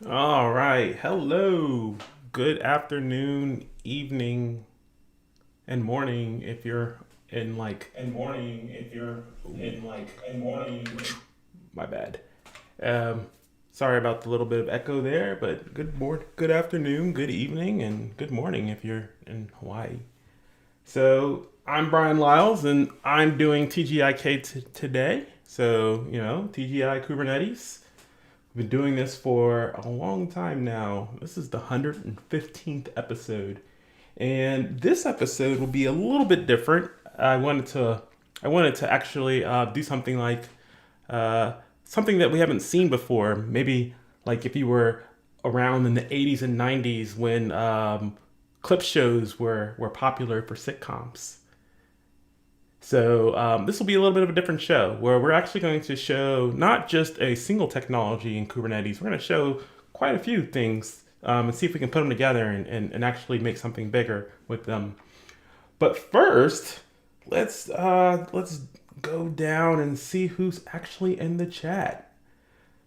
All right. Hello. Good afternoon, evening, and morning if you're in like And morning if you're in like and morning. my bad. Um Sorry about the little bit of echo there, but good afternoon, good evening, and good morning if you're in Hawaii. So, I'm Bryan Liles and I'm doing TGIK today. So, TGI Kubernetes. We've been doing this for a long time now. This is the 115th episode. And this episode will be a little bit different. I wanted to actually do something like uh, something that we haven't seen before. Maybe like if you were around in the 80s and 90s when clip shows were popular for sitcoms. So this will be a little bit of a different show where we're actually going to show not just a single technology in Kubernetes. We're going to show quite a few things and see if we can put them together and actually make something bigger with them. But first, let's go down and see who's actually in the chat.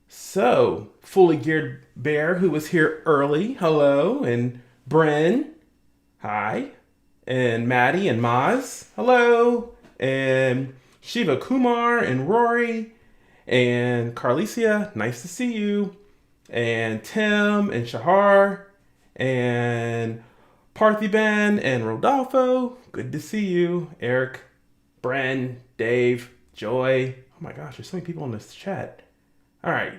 So, Fully Geared Bear, who was here early, hello, and Bren, hi, and Maddie and Maz, hello, and Shiva Kumar and Rory, and Carlicia, nice to see you, and Tim and Shahar, and Parthiban and Rodolfo, good to see you, Eric, Bren, Dave, Joy. Oh my gosh, there's so many people in this chat. All right,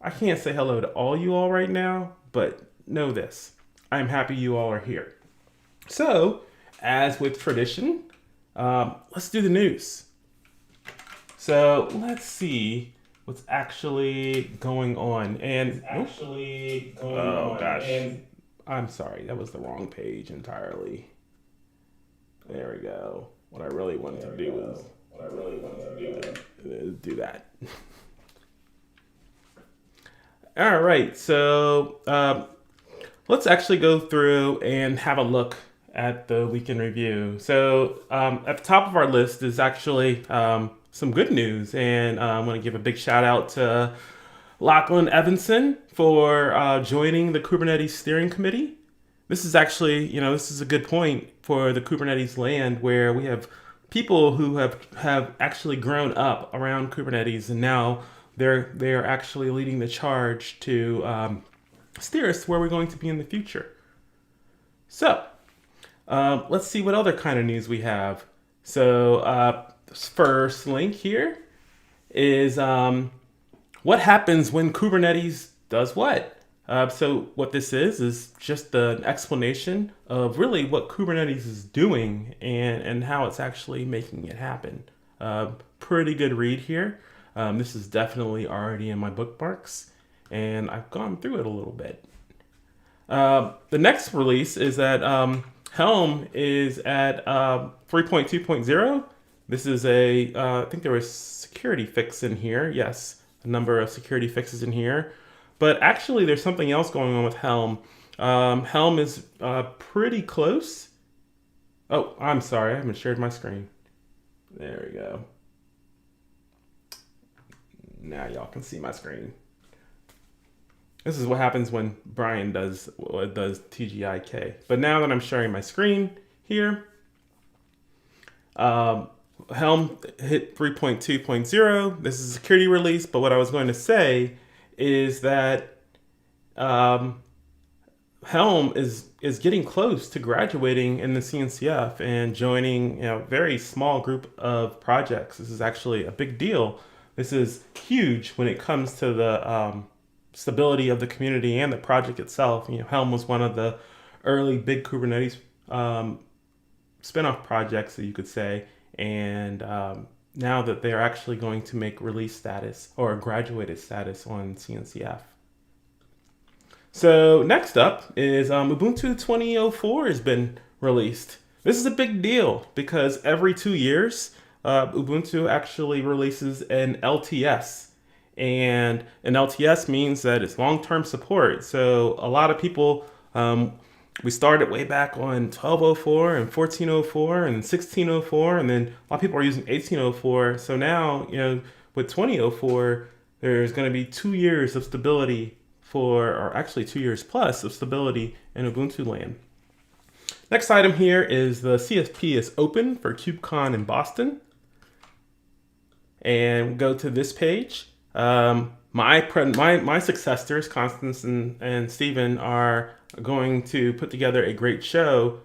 I can't say hello to all you all right now, but know this. I'm happy you all are here. So, as with tradition, let's do the news. So, let's see what's actually going on. And oh gosh, I'm sorry, that was the wrong page entirely. There we go. What I really wanted to do was do that. All right, so let's actually go through and have a look at the weekend review. So at the top of our list is actually some good news, and I want to give a big shout out to Lachlan Evanson for joining the Kubernetes Steering Committee. This is actually, this is a good point for the Kubernetes land where we have people who have actually grown up around Kubernetes and now they're actually leading the charge to steer us where we're going to be in the future. So let's see what other kind of news we have. So first link here is what happens when Kubernetes does what? So what this is just an explanation of really what Kubernetes is doing and how it's actually making it happen. Pretty good read here. This is definitely already in my bookmarks, and I've gone through it a little bit. The next release is that Helm is at 3.2.0. This is I think there was security fix in here. Yes, a number of security fixes in here. But actually, there's something else going on with Helm. Helm is pretty close. Oh, I'm sorry. I haven't shared my screen. There we go. Now y'all can see my screen. This is what happens when Bryan does TGIK. But now that I'm sharing my screen here, Helm hit 3.2.0. This is a security release, but what I was going to say is that Helm is getting close to graduating in the CNCF and joining a very small group of projects. This is actually a big deal. This is huge when it comes to the stability of the community and the project itself. Helm was one of the early big Kubernetes spinoff projects that you could say, and now that they're actually going to make release status or graduated status on CNCF. So next up is Ubuntu 20.04 has been released. This is a big deal because every 2 years, Ubuntu actually releases an LTS. And an LTS means that it's long-term support. So a lot of people, we started way back on 12.04 and 14.04 and 16.04, and then a lot of people are using 18.04. So now, with 20.04, there's going to be 2 years of stability or actually 2 years plus of stability in Ubuntu land. Next item here is the CSP is open for KubeCon in Boston. And go to this page. My successors, Constance and Stephen, are going to put together a great show,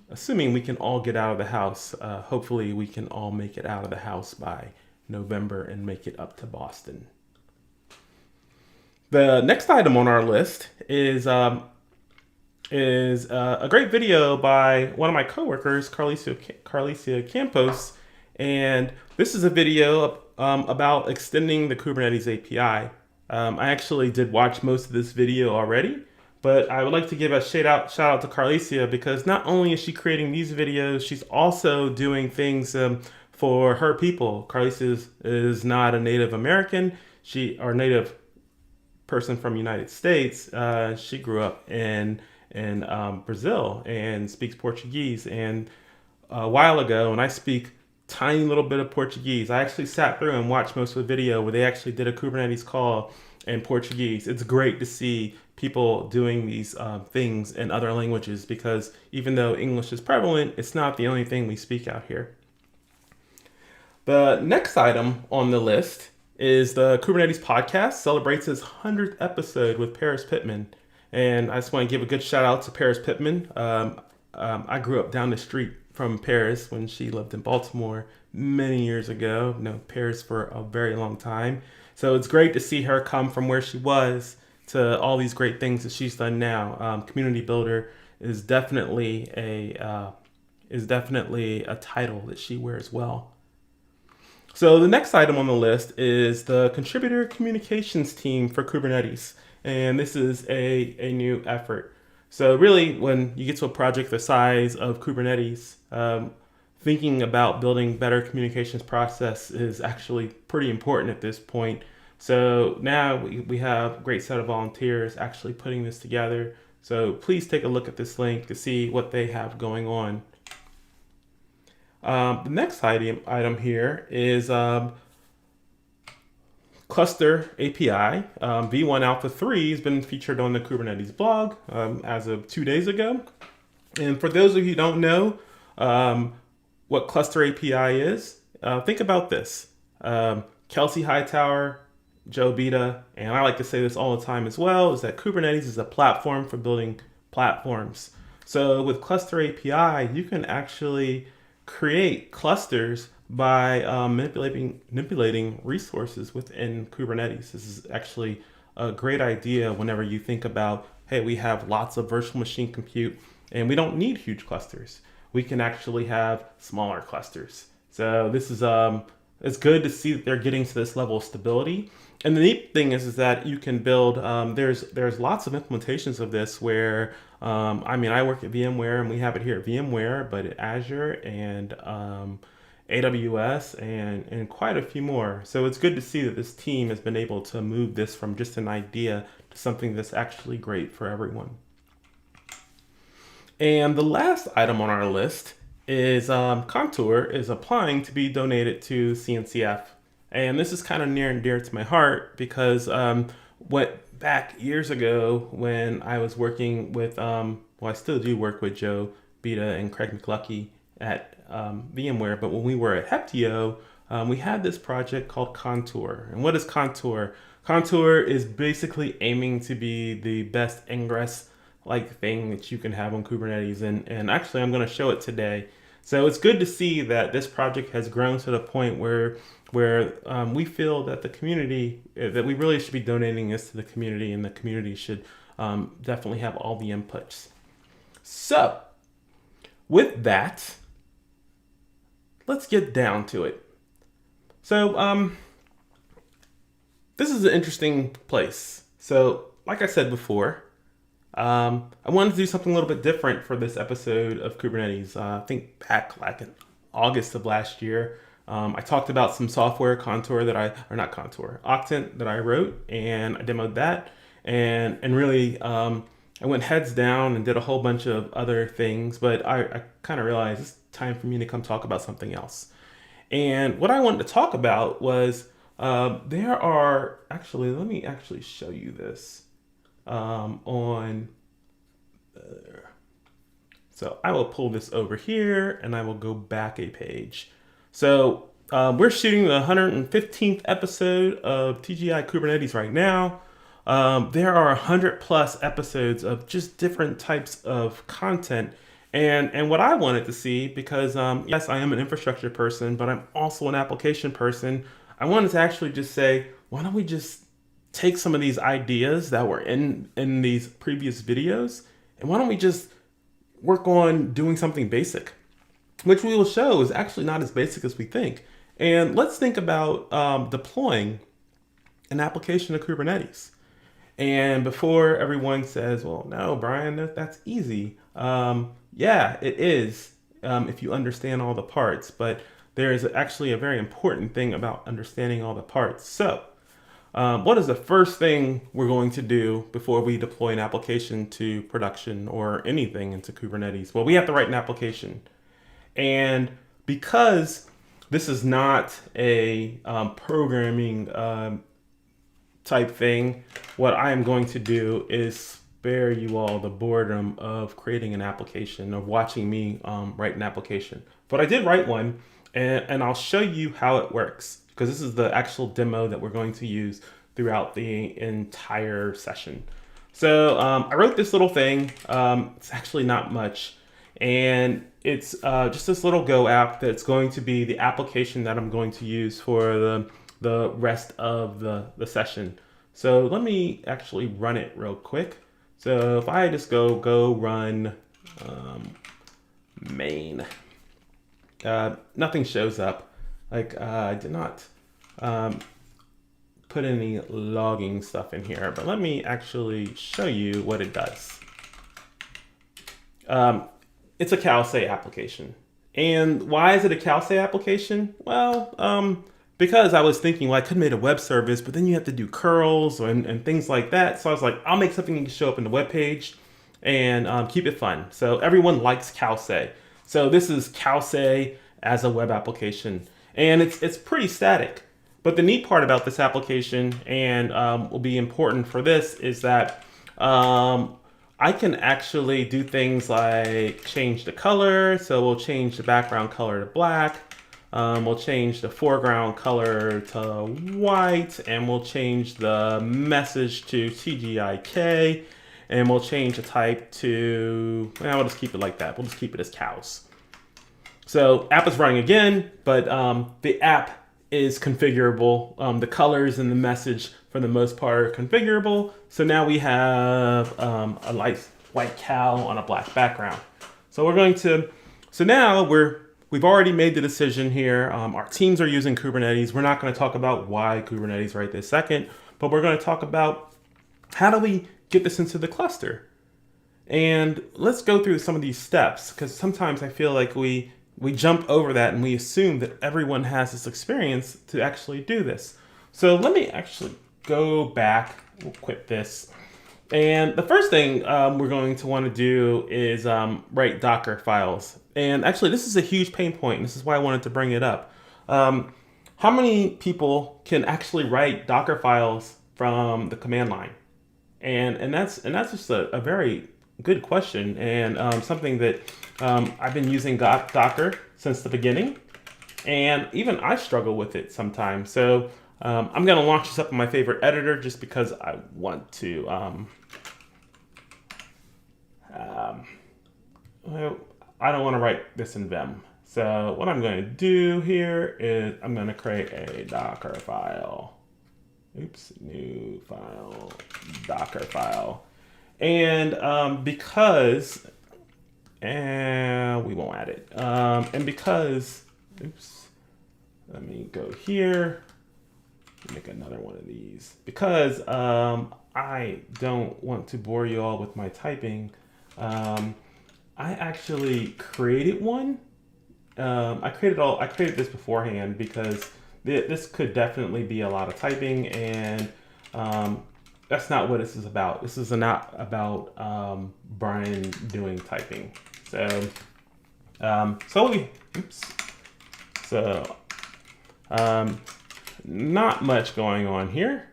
assuming we can all get out of the house. Hopefully we can all make it out of the house by November and make it up to Boston. The next item on our list is a great video by one of my coworkers, Carlicia Campos, and this is a video about extending the Kubernetes API. I actually did watch most of this video already, but I would like to give a shout out to Carlicia, because not only is she creating these videos, she's also doing things for her people. Carlicia is not a Native American, or Native person from the United States. She grew up in Brazil and speaks Portuguese. And a while ago, and I speak tiny little bit of Portuguese, I actually sat through and watched most of the video where they actually did a Kubernetes call in Portuguese. It's great to see people doing these things in other languages, because even though English is prevalent, it's not the only thing we speak out here. The next item on the list is the Kubernetes podcast celebrates its 100th episode with Paris Pittman. And I just want to give a good shout out to Paris Pittman. I grew up down the street from Paris when she lived in Baltimore many years ago. Known Paris for a very long time. So it's great to see her come from where she was to all these great things that she's done now. Community builder is definitely a title that she wears well. So the next item on the list is the contributor communications team for Kubernetes. And this is a new effort. So really, when you get to a project the size of Kubernetes, thinking about building better communications process is actually pretty important at this point. So now we have a great set of volunteers actually putting this together. So please take a look at this link to see what they have going on. The next item here is Cluster API. V1 Alpha 3 has been featured on the Kubernetes blog as of 2 days ago. And for those of you who don't know what Cluster API is, think about this. Kelsey Hightower, Joe Bida, and I like to say this all the time as well, is that Kubernetes is a platform for building platforms. So with Cluster API, you can actually create clusters by manipulating resources within Kubernetes. This is actually a great idea whenever you think about, hey, we have lots of virtual machine compute and we don't need huge clusters. We can actually have smaller clusters. So this is it's good to see that they're getting to this level of stability. And the neat thing is that you can build, there's lots of implementations of this where, I work at VMware and we have it here at VMware, but at Azure and AWS and quite a few more. So it's good to see that this team has been able to move this from just an idea to something that's actually great for everyone. And the last item on our list is Contour is applying to be donated to CNCF. And this is kind of near and dear to my heart because what back years ago when I was working with, I still do work with Joe Bida and Craig McLucky at VMware, but when we were at Heptio, we had this project called Contour. And what is Contour? Contour is basically aiming to be the best ingress like thing that you can have on Kubernetes. And actually, I'm going to show it today. So it's good to see that this project has grown to the point where we feel that the community, that we really should be donating this to the community, and the community should definitely have all the inputs. So with that, let's get down to it. So this is an interesting place. So like I said before, I wanted to do something a little bit different for this episode of Kubernetes. I think back like in August of last year, I talked about some software, Octant that I wrote, and I demoed that, and really I went heads down and did a whole bunch of other things, but I kind of realized it's time for me to come talk about something else. And what I wanted to talk about was There are actually, let me actually show you this on. So I will pull this over here and I will go back a page. So we're shooting the 115th episode of TGI Kubernetes right now. There are 100 plus episodes of just different types of content. And what I wanted to see, because yes, I am an infrastructure person, but I'm also an application person. I wanted to actually just say, why don't we just take some of these ideas that were in these previous videos, and why don't we just work on doing something basic, which we will show is actually not as basic as we think. And let's think about deploying an application of Kubernetes. And before everyone says, well, no, Bryan, that's easy. Yeah, it is if you understand all the parts. But there is actually a very important thing about understanding all the parts. So what is the first thing we're going to do before we deploy an application to production or anything into Kubernetes? Well, we have to write an application. And because this is not a programming type thing, what I am going to do is spare you all the boredom of creating an application or watching me write an application. But I did write one, and I'll show you how it works, because this is the actual demo that we're going to use throughout the entire session. So I wrote this little thing. It's actually not much. And it's just this little Go app that's going to be the application that I'm going to use for the rest of the session. So let me actually run it real quick. So if I just go run main, nothing shows up. Like I did not put any logging stuff in here, but let me actually show you what it does. It's a Calsay application. And why is it a Calsay application? Well, because I was thinking, well, I could have made a web service, but then you have to do curls and things like that. So I was like, I'll make something that can show up in the web page and keep it fun. So everyone likes Calsay. So this is Calsay as a web application. And it's pretty static. But the neat part about this application, and will be important for this, is that I can actually do things like change the color. So we'll change the background color to black. We'll change the foreground color to white, and we'll change the message to TGIK, and we'll change the type to, well, we'll just keep it like that. We'll just keep it as cows. So app is running again, but the app is configurable. The colors and the message for the most part are configurable. So now we have a light white cow on a black background. So we're going to, so now we've already made the decision here. Our teams are using Kubernetes. We're not going to talk about why Kubernetes right this second, but we're going to talk about how do we get this into the cluster. And let's go through some of these steps, because sometimes I feel like we jump over that and we assume that everyone has this experience to actually do this. So let me actually go back. We'll quit this. And the first thing we're going to want to do is write Docker files. And actually, this is a huge pain point, and this is why I wanted to bring it up. How many people can actually write Docker files from the command line? And that's just a very good question, and something that I've been using Docker since the beginning, and even I struggle with it sometimes. So I'm going to launch this up in my favorite editor just because I want to. I don't want to write this in Vim. So what I'm going to do here is I'm going to create a Docker file. Oops, new file, Docker file. And because, and we won't add it. And because, oops, let me go here, make another one of these. Because I don't want to bore you all with my typing, I actually created one. I created this beforehand because this could definitely be a lot of typing, and that's not what this is about. This is not about Bryan doing typing. So not much going on here.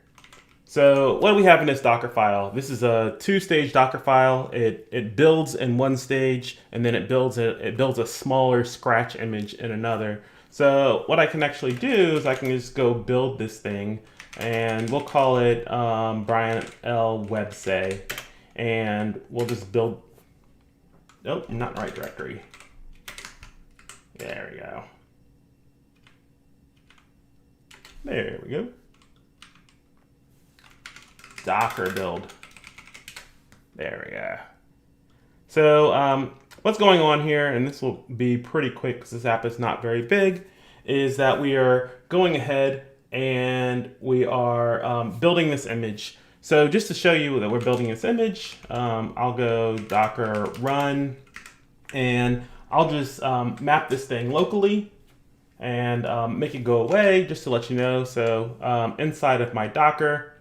So what do we have in this Docker file? This is a two-stage Docker file. It builds in one stage, and then it builds a smaller Scratch image in another. So what I can actually do is I can just go build this thing, and we'll call it Bryan L Websay, and we'll just build. Oh, not the right directory. There we go. There we go. Docker build. There we go. So what's going on here, and this will be pretty quick because this app is not very big, is that we are going ahead and we are building this image. So just to show you that we're building this image, I'll go docker run, and I'll just map this thing locally and make it go away just to let you know. So inside of my Docker,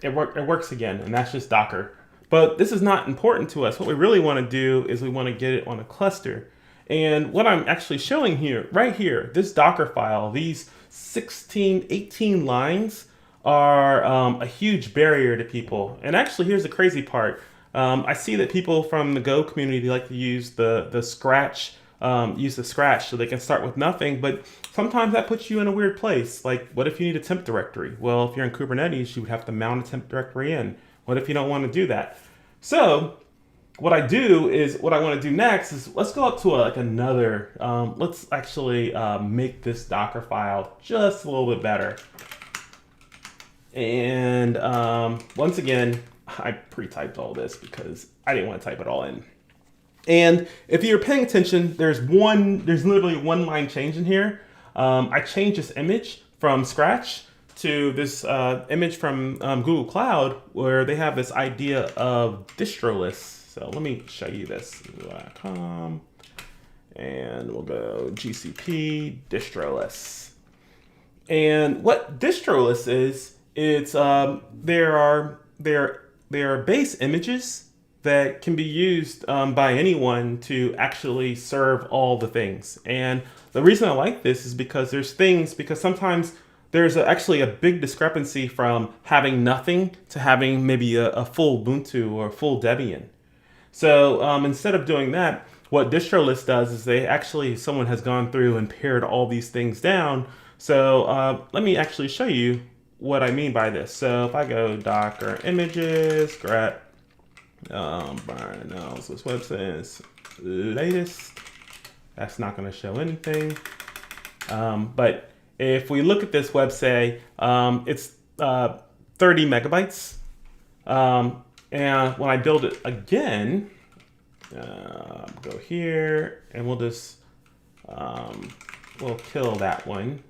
it works again, and that's just Docker. But this is not important to us. What we really want to do is we want to get it on a cluster. And what I'm actually showing here, right here, this Docker file, these 16, 18 lines are a huge barrier to people. And actually, here's the crazy part. I see that people from the Go community like to use the Scratch, so they can start with nothing, but sometimes that puts you in a weird place. Like, what if you need a temp directory? Well, if you're in Kubernetes, you would have to mount a temp directory in. What if you don't want to do that? So what I want to do next is let's go up to another, let's actually make this Docker file just a little bit better. And once again, I pre-typed all this because I didn't want to type it all in. And if you're paying attention, there's literally one line change in here. I changed this image from Scratch to this image from Google Cloud, where they have this idea of distro lists. So let me show you this. And we'll go GCP distro lists. And what distro lists is, it's there are base images that can be used by anyone to actually serve all the things. And the reason I like this is because sometimes there's actually a big discrepancy from having nothing to having maybe a full Ubuntu or full Debian. So instead of doing that, what DistroList does is someone has gone through and pared all these things down. So let me actually show you what I mean by this. So if I go Docker images, Bryan Liles, this website is latest. That's not going to show anything. But if we look at this website, it's 30 megabytes. And when I build it again, go here and we'll just, we'll kill that one.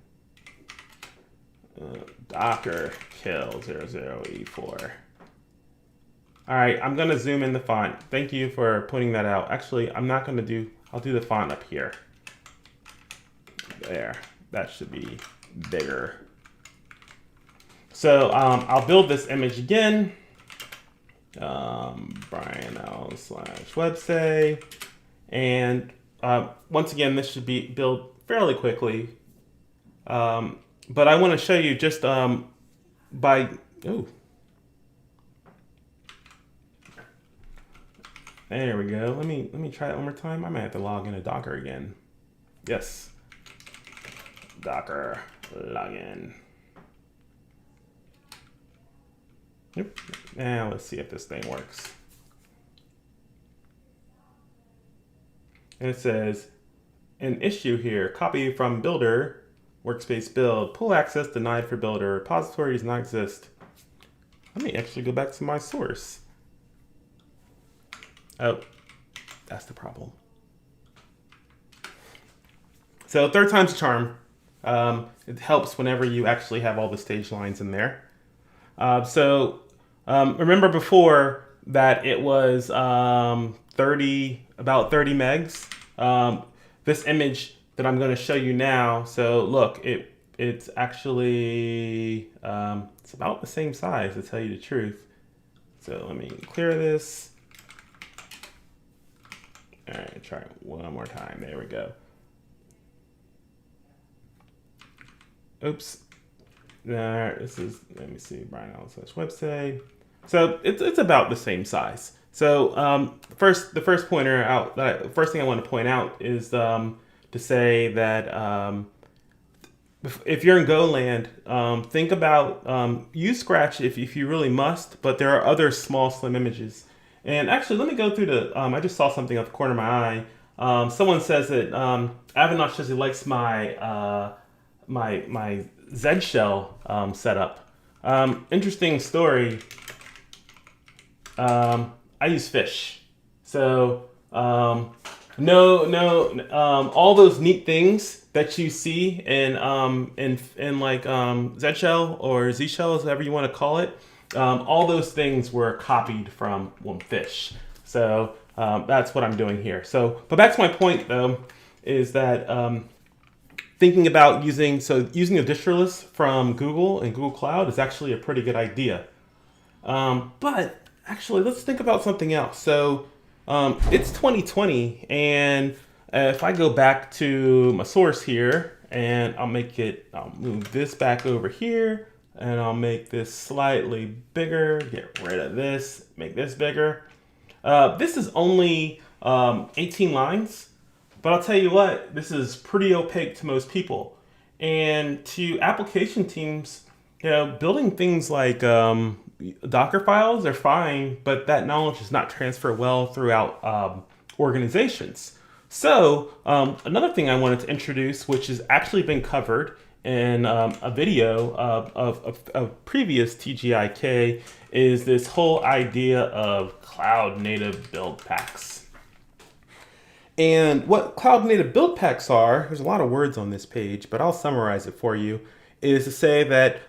Docker kill 00E4. All right, I'm gonna zoom in the font. Thank you for pointing that out. Actually, I'll do the font up here. There, that should be bigger. So I'll build this image again. Bryan Liles /websay. And once again, this should be built fairly quickly. But I want to show you just there we go. Let me try it one more time. I might have to log into Docker again. Yes. Docker login. Yep. Now let's see if this thing works. And it says, an issue here, copy from builder, workspace build, pull access denied for builder, repository does not exist. Let me actually go back to my source. Oh, that's the problem. So third time's a charm. It helps whenever you actually have all the stage lines in there. Remember before that it was about 30 megs. This image that I'm going to show you now, so look, it's actually it's about the same size, to tell you the truth. So let me clear this. All right, try it one more time. There we go. Oops. This is, let me see, Bryan Liles website. So it's about the same size. So the first pointer out, first thing I want to point out is to say that if you're in Goland, think about use Scratch if you really must, but there are other small slim images. And actually, let me go through the. I just saw something off the corner of my eye. Someone says that Avinosh says he likes my my Z shell setup. Interesting story. I use fish, so all those neat things that you see in like Z shell or Z shells, whatever you want to call it. All those things were copied from one fish. So that's what I'm doing here. So, but back to my point though, is that thinking about using a distro from Google and Google Cloud is actually a pretty good idea. But actually, let's think about something else. So it's 2020, and if I go back to my source here, and I'll move this back over here, and I'll make this slightly bigger, get rid of this, make this bigger. This is only 18 lines, but I'll tell you what, this is pretty opaque to most people. And to application teams, building things like Docker files are fine, but that knowledge does not transfer well throughout organizations. So another thing I wanted to introduce, which has actually been covered in a video of previous TGIK, is this whole idea of cloud native build packs. And what cloud native build packs are, there's a lot of words on this page, but I'll summarize it for you, is to say that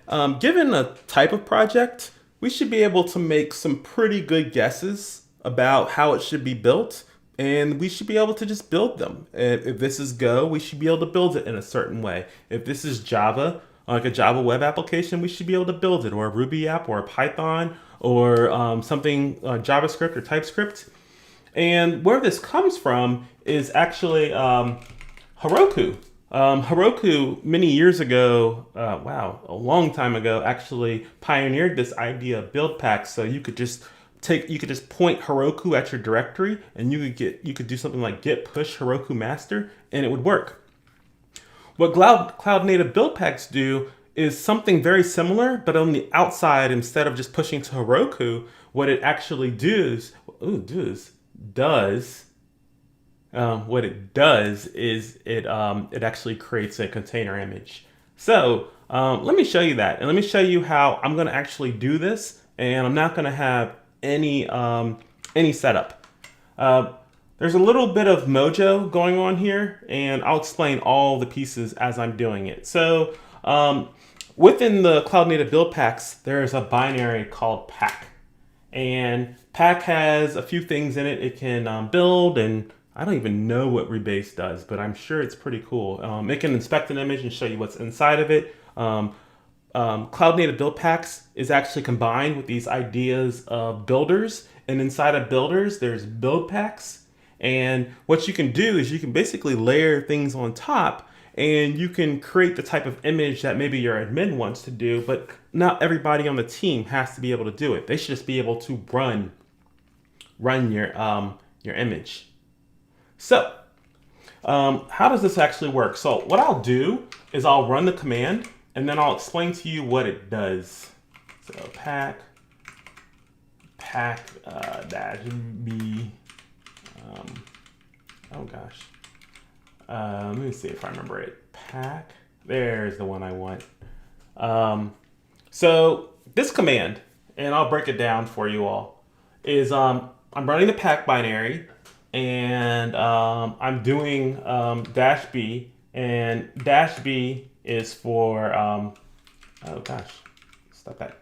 given a type of project, we should be able to make some pretty good guesses about how it should be built, and we should be able to just build them. If this is Go, we should be able to build it in a certain way. If this is Java, like a Java web application, we should be able to build it, or a Ruby app, or a Python, or something JavaScript or TypeScript. And where this comes from is actually Heroku. Heroku many years ago, a long time ago, actually pioneered this idea of build packs. So you could just point Heroku at your directory, and you could do something like git push Heroku master, and it would work. What cloud native build packs do is something very similar, but on the outside, instead of just pushing to Heroku, what it actually does is it actually creates a container image. So let me show you that, and let me show you how I'm going to actually do this, and I'm not going to have any setup. There's a little bit of mojo going on here, and I'll explain all the pieces as I'm doing it. So within the cloud native build packs, there's a binary called pack, and pack has a few things in it. It can build, and I don't even know what rebase does, but I'm sure it's pretty cool. It can inspect an image and show you what's inside of it. Cloud native build packs is actually combined with these ideas of builders, and inside of builders, there's build packs. And what you can do is you can basically layer things on top, and you can create the type of image that maybe your admin wants to do, but not everybody on the team has to be able to do it. They should just be able to run your image. So how does this actually work? So what I'll do is I'll run the command, and then I'll explain to you what it does. So pack dash b. Oh gosh. Let me see if I remember it. Pack. There's the one I want. So this command, and I'll break it down for you all, is I'm running the pack binary, and I'm doing dash b, and dash b is for oh gosh, stop that.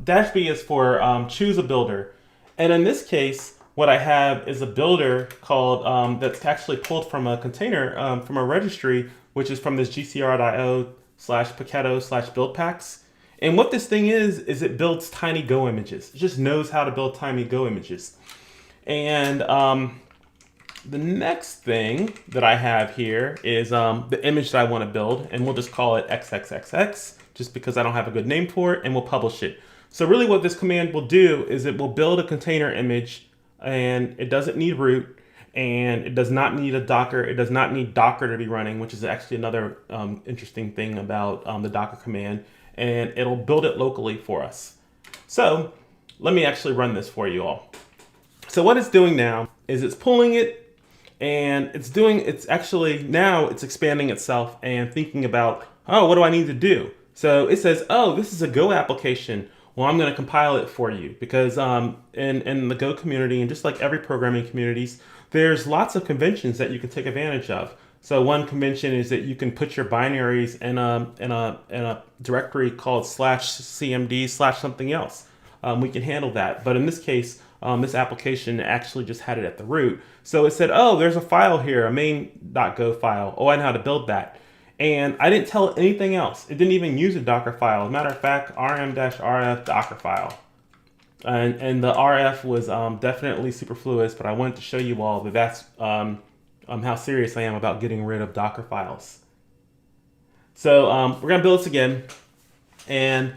Dash b is for choose a builder, and in this case, what I have is a builder called that's actually pulled from a container from a registry, which is from this gcr.io/paketo/build packs. And what this thing is it builds tiny Go images. It just knows how to build tiny Go images. And the next thing that I have here is the image that I want to build, and we'll just call it Xxxx, just because I don't have a good name for it, and we'll publish it. So really what this command will do is it will build a container image, and it doesn't need root, and it does not need a Docker. It does not need Docker to be running, which is actually another interesting thing about the Docker command, and it'll build it locally for us. So let me actually run this for you all. So what it's doing now is it's pulling it, and it's actually now it's expanding itself and thinking about, oh, what do I need to do? So it says, oh, this is a Go application. Well, I'm going to compile it for you because in the Go community, and just like every programming communities, there's lots of conventions that you can take advantage of. So one convention is that you can put your binaries in a directory called /cmd/ something else. We can handle that. But in this case, this application actually just had it at the root. So it said, oh, there's a file here, a main.go file. Oh, I know how to build that. And I didn't tell it anything else. It didn't even use a Docker file. As a matter of fact, rm-rf Docker file. And the RF was definitely superfluous, but I wanted to show you all that that's how serious I am about getting rid of Docker files. So we're going to build this again. And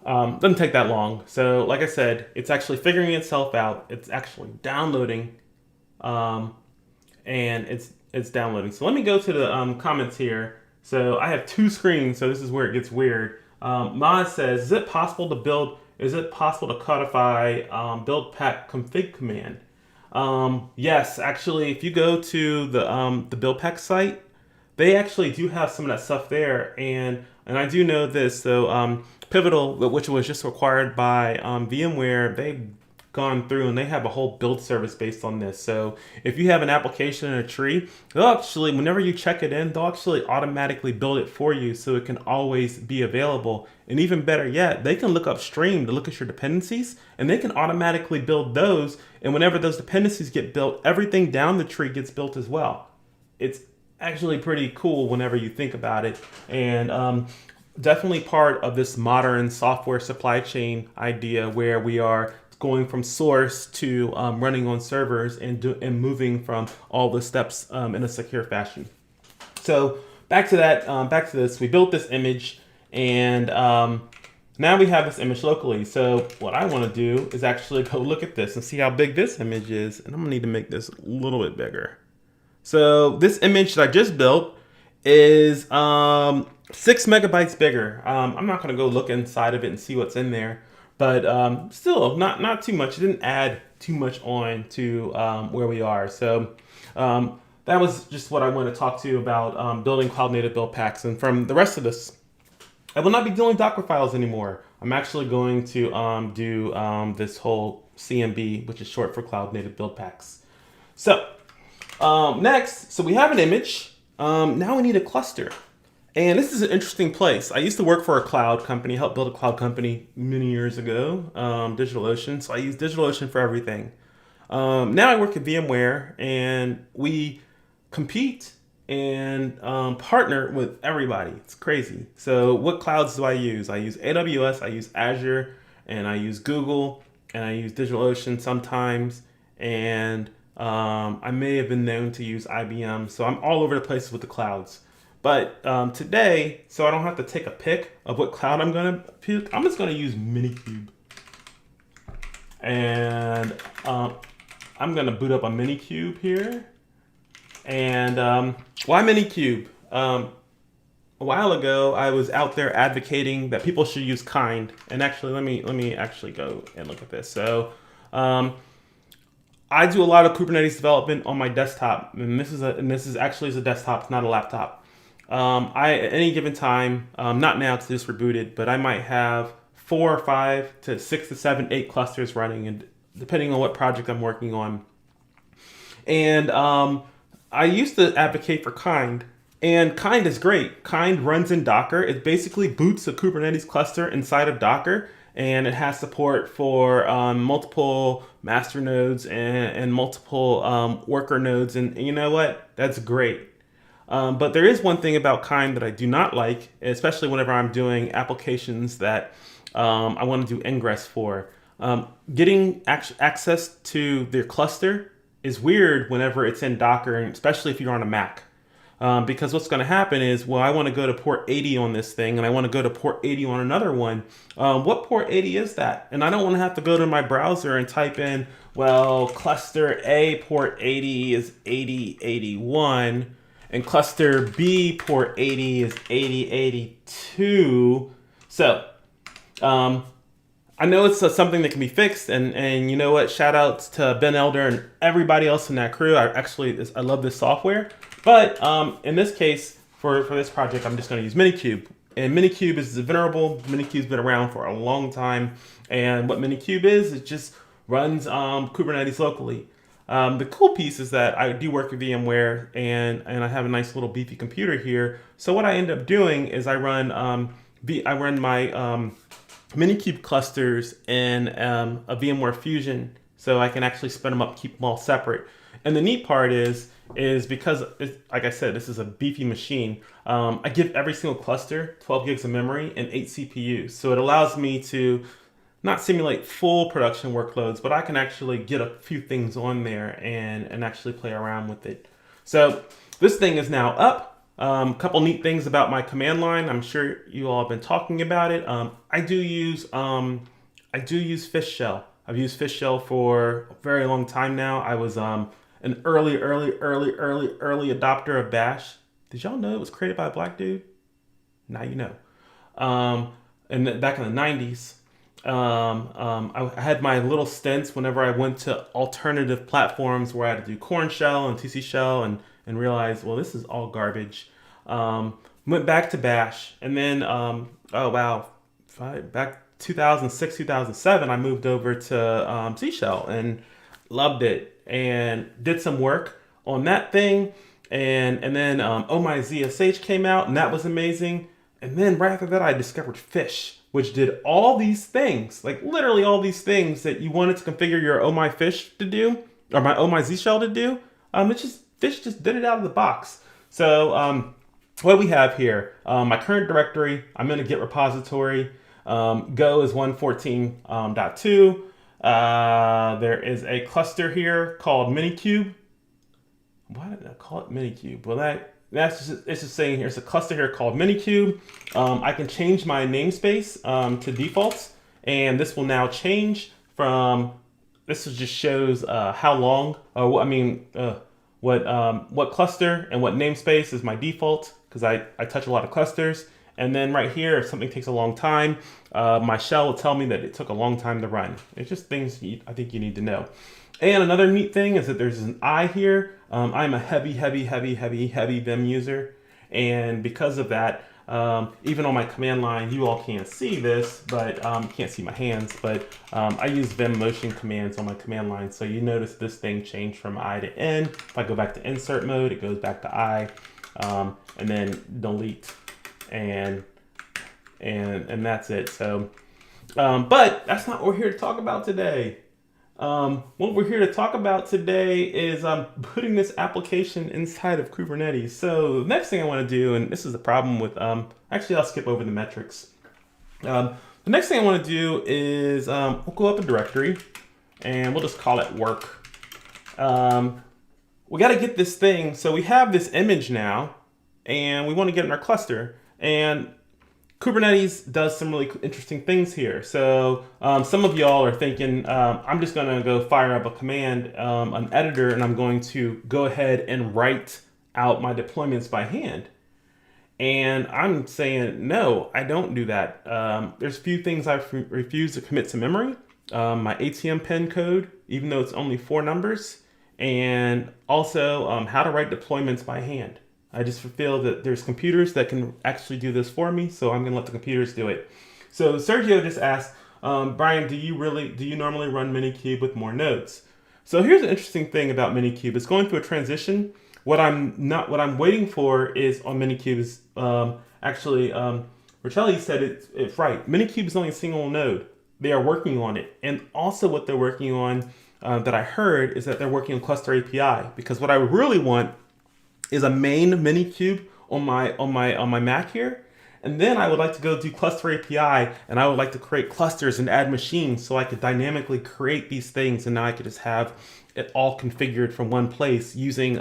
doesn't take that long. So like I said, it's actually figuring itself out. It's actually downloading, and it's downloading. So let me go to the comments here. So I have two screens, so this is where it gets weird. Maz says, is it possible to codify build pack config command? Yes, actually, if you go to the build pack site, they actually do have some of that stuff there, and I do know this. So Pivotal, which was just required by VMware, they've gone through and they have a whole build service based on this. So if you have an application in a tree, they'll actually, whenever you check it in, they'll actually automatically build it for you so it can always be available. And even better yet, they can look upstream to look at your dependencies, and they can automatically build those. And whenever those dependencies get built, everything down the tree gets built as well. It's actually pretty cool whenever you think about it. And definitely part of this modern software supply chain idea where we are going from source to running on servers and moving from all the steps in a secure fashion. So back to this, we built this image, and now we have this image locally. So what I want to do is actually go look at this and see how big this image is. And I'm gonna need to make this a little bit bigger. So this image that I just built is 6 megabytes bigger. I'm not gonna go look inside of it and see what's in there, but still not too much. It didn't add too much on to where we are. So that was just what I want to talk to you about building cloud native build packs. And from the rest of this, I will not be doing Docker files anymore. I'm actually going to do this whole CMB, which is short for cloud native build packs. So next, so we have an image. Now we need a cluster. And this is an interesting place. I used to work for a cloud company, helped build a cloud company many years ago, DigitalOcean. So I use DigitalOcean for everything. Now I work at VMware, and we compete and partner with everybody. It's crazy. So what clouds do I use? I use AWS, I use Azure, and I use Google, and I use DigitalOcean sometimes. And I may have been known to use IBM. So I'm all over the place with the clouds. But today, so I don't have to take a pick of what cloud I'm going to pick, I'm just going to use Minikube. And I'm going to boot up a Minikube here. And why Minikube? A while ago, I was out there advocating that people should use Kind. And actually, let me actually go and look at this. So I do a lot of Kubernetes development on my desktop. And this is actually a desktop, it's not a laptop. At any given time, not now because it's rebooted, but I might have 4 or 5 to 6 to 7, 8 clusters running, and depending on what project I'm working on. And I used to advocate for Kind, and Kind is great. Kind runs in Docker. It basically boots a Kubernetes cluster inside of Docker, and it has support for multiple master nodes and multiple worker nodes. And you know what? That's great. But there is one thing about Kind that I do not like, especially whenever I'm doing applications that I want to do ingress for. Getting access to their cluster is weird whenever it's in Docker, and especially if you're on a Mac. Because what's going to happen is, well, I want to go to port 80 on this thing, and I want to go to port 80 on another one. What port 80 is that? And I don't want to have to go to my browser and type in, well, cluster A port 80 is 8081, and cluster B port 80 is 8082. So, I know it's something that can be fixed, and you know what? Shout outs to Ben Elder and everybody else in that crew. I love this software. But in this case, for this project, I'm just going to use Minikube. And Minikube is venerable. Minikube's been around for a long time. And what Minikube is, it just runs Kubernetes locally. The cool piece is that I do work with VMware, and I have a nice little beefy computer here. So what I end up doing is I run my Minikube clusters in a VMware Fusion, so I can actually spin them up, keep them all separate. And the neat part is because, like I said, this is a beefy machine, I give every single cluster 12 gigs of memory and 8 CPUs. So it allows me to not simulate full production workloads, but I can actually get a few things on there and actually play around with it. So this thing is now up. A couple neat things about my command line. I'm sure you all have been talking about it. I do use Fish Shell. I've used Fish Shell for a very long time now. I was an early adopter of Bash. Did y'all know it was created by a black dude? Now you know. And back in the 90s, I had my little stints whenever I went to alternative platforms where I had to do Corn Shell and TC Shell and realized, well, this is all garbage. Went back to Bash, and then, back 2006, 2007, I moved over to C Shell and loved it and did some work on that thing. And then Oh My ZSH came out, and that was amazing. And then right after that, I discovered Fish, which did all these things, like literally all these things that you wanted to configure your Oh My Fish to do, or my Oh My Z Shell to do. Fish just did it out of the box. So what do we have here? My current directory, I'm in a Git repository. Go is 114.2. There is a cluster here called Minikube. Why did I call it Minikube? Well, it's just saying here's a cluster here called Minikube. I can change my namespace to defaults, and this will now change from. This just shows how long. What cluster and what namespace is my default, because I touch a lot of clusters. And then right here, if something takes a long time, my shell will tell me that it took a long time to run. It's just things I think you need to know. And another neat thing is that there's an I here. I'm a heavy Vim user. And because of that, even on my command line, you all can't see this, but can't see my hands, but I use Vim motion commands on my command line. So you notice this thing changed from I to N. If I go back to insert mode, it goes back to I, and then delete, and that's it. So, but that's not what we're here to talk about today. What we're here to talk about today is putting this application inside of Kubernetes. So the next thing I want to do, and this is the problem with, actually I'll skip over the metrics. The next thing I want to do is we'll go up a directory and we'll just call it work. We got to get this thing. So we have this image now and we want to get in our cluster, and Kubernetes does some really interesting things here. So some of y'all are thinking, I'm just going to go fire up a command, an editor, and I'm going to go ahead and write out my deployments by hand. And I'm saying, no, I don't do that. There's a few things I refuse to commit to memory. My ATM pin code, even though it's only 4 numbers, and also how to write deployments by hand. I just feel that there's computers that can actually do this for me, so I'm going to let the computers do it. So Sergio just asked, Brian, do you normally run Minikube with more nodes? So here's an interesting thing about Minikube. It's going through a transition. What I'm waiting for is on Minikube is Richelli said it's right. Minikube is only a single node. They are working on it, and also what they're working on that I heard is that they're working on Cluster API, because what I really want is a main Minikube on my Mac here, and then I would like to go do Cluster API, and I would like to create clusters and add machines so I could dynamically create these things, and now I could just have it all configured from one place using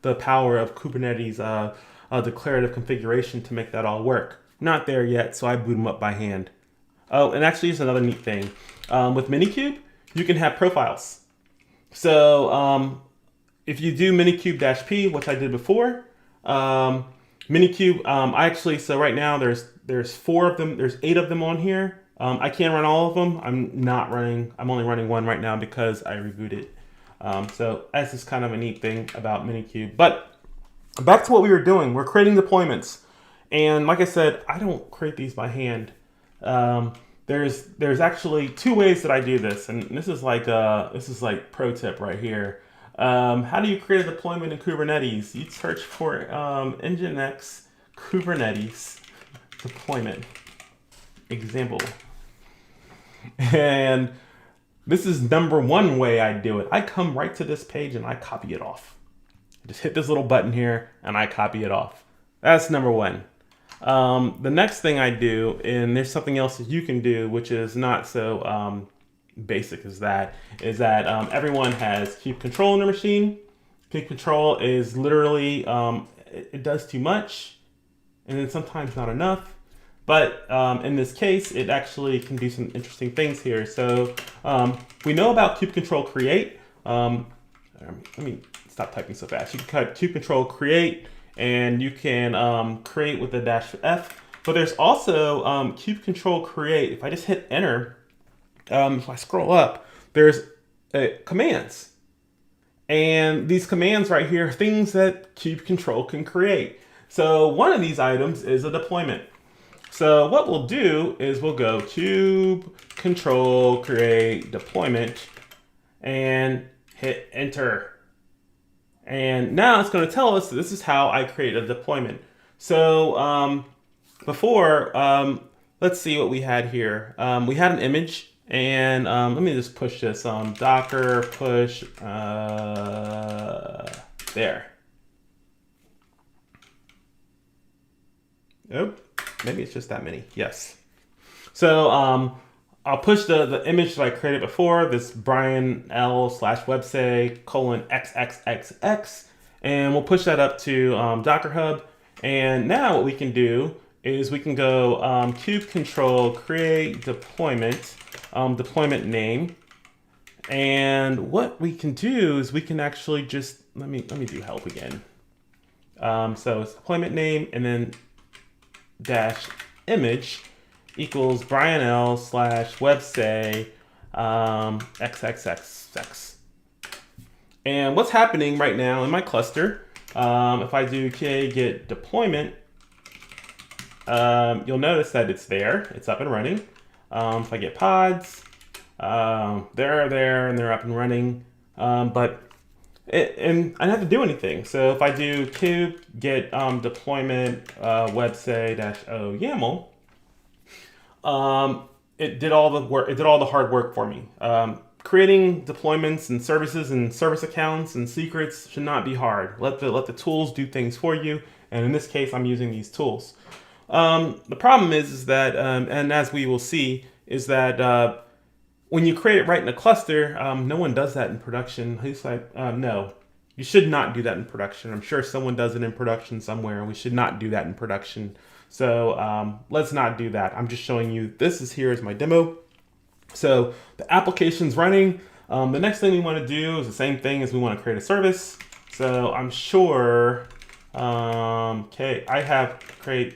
the power of Kubernetes declarative configuration to make that all work. Not there yet, so I boot them up by hand. Oh, and actually, here's another neat thing. With Minikube, you can have profiles. So if you do Minikube-P, which I did before, Minikube, so right now there's 4 of them. There's 8 of them on here. I can't run all of them. I'm only running one right now because I rebooted. So that's just kind of a neat thing about Minikube. But back to what we were doing. We're creating deployments. And like I said, I don't create these by hand. There's actually 2 ways that I do this. And this is like pro tip right here. How do you create a deployment in Kubernetes? You search for Nginx Kubernetes deployment example. And this is number 1 way I do it. I come right to this page and I copy it off. Just hit this little button here and I copy it off. That's number 1. The next thing I do, and there's something else that you can do, which is not so basic as that, is that everyone has kube control in their machine. Kube control is literally, it does too much and then sometimes not enough. But in this case, it actually can do some interesting things here. So we know about kube control create. Let me stop typing so fast. You can type kube control create, and you can create with the -F. But there's also kube control create. If I just hit enter, if I scroll up, there's commands. And these commands right here are things that kube control can create. So one of these items is a deployment. So what we'll do is we'll go kube control create deployment and hit enter. And now it's going to tell us this is how I create a deployment. So before, let's see what we had here. We had an image, and let me just push this docker push there. Oh, maybe it's just that many. Yes. So I'll push the image that I created before, this Bryan Liles /website : and we'll push that up to Docker Hub. And now what we can do is we can go kube control create deployment, deployment name. And what we can do is we can actually just, let me do help again. So it's deployment name and then -image equals Bryan Liles /website Xxx. And what's happening right now in my cluster, if I do get deployment, you'll notice that it's there, it's up and running. If I get pods, they're there and they're up and running, and I don't have to do anything. So if I do kube get deployment website -o YAML, it did all the work. It did all the hard work for me. Creating deployments and services and service accounts and secrets should not be hard. Let the tools do things for you. And in this case, I'm using these tools. The problem is that, and as we will see, is that when you create it right in a cluster, no one does that in production. He's like, no, you should not do that in production. I'm sure someone does it in production somewhere. We should not do that in production. So let's not do that. I'm just showing you, here is my demo. So the application's running. The next thing we want to do is the same thing as we want to create a service. So I'm sure, okay, I have create,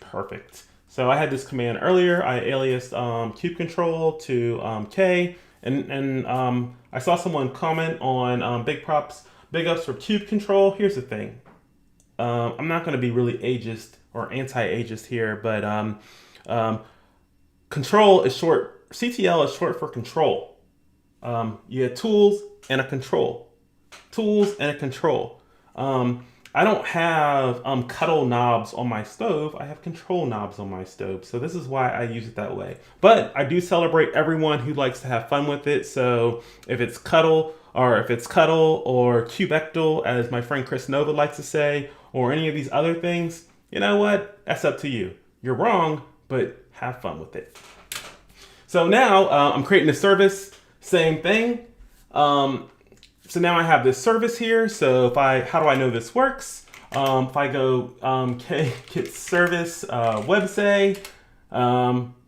perfect. So I had this command earlier. I aliased kube control to K, and I saw someone comment on big ups for kube control. Here's the thing. I'm not going to be really ageist or anti-ageist here, but control is short. CTL is short for control. You have tools and a control. Tools and a control. I don't have cuddle knobs on my stove. I have control knobs on my stove. So this is why I use it that way. But I do celebrate everyone who likes to have fun with it. So if it's cuddle or cubectal, as my friend Chris Nova likes to say, or any of these other things, you know what? That's up to you. You're wrong, but have fun with it. So now I'm creating a service. Same thing. So now I have this service here. So how do I know this works? If I go get service websay,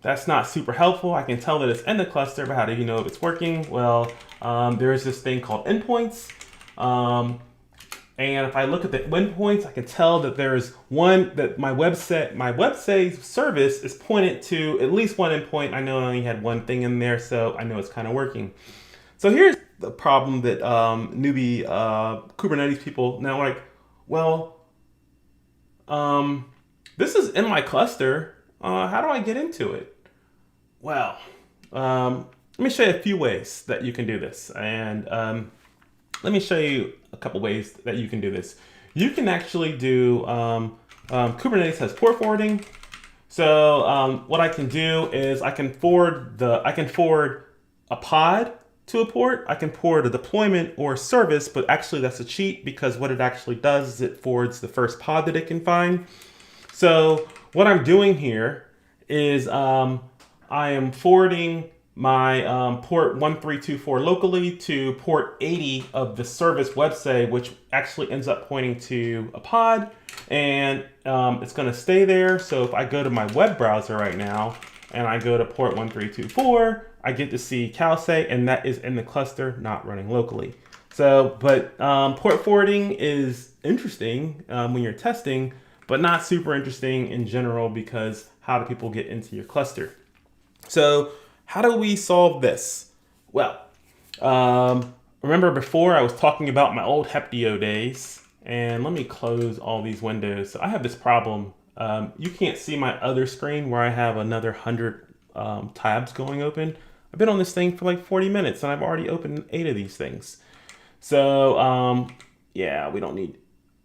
that's not super helpful. I can tell that it's in the cluster, but how do you know if it's working? Well, there's this thing called endpoints. And if I look at the endpoints, I can tell that there's one that my website service is pointed to at least one endpoint. I know I only had one thing in there, so I know it's kind of working. So here's the problem that newbie Kubernetes people now are like, well, this is in my cluster. How do I get into it? Well, let me show you a few ways that you can do this. And let me show you a couple ways that you can do this. You can actually do, Kubernetes has port forwarding. So what I can do is I can forward a pod to a port. I can forward a deployment or a service, but actually that's a cheat because what it actually does is it forwards the first pod that it can find. So what I'm doing here is I am forwarding my port 1324 locally to port 80 of the service website, which actually ends up pointing to a pod, and it's going to stay there. So if I go to my web browser right now and I go to port 1324, I get to see Calsay, and that is in the cluster, not running locally. So, but port forwarding is interesting when you're testing, but not super interesting in general because how do people get into your cluster? So how do we solve this? Well, remember before I was talking about my old Heptio days, and let me close all these windows. So I have this problem. You can't see my other screen where I have another 100 tabs going open. I've been on this thing for like 40 minutes and I've already opened 8 of these things. So yeah, we don't need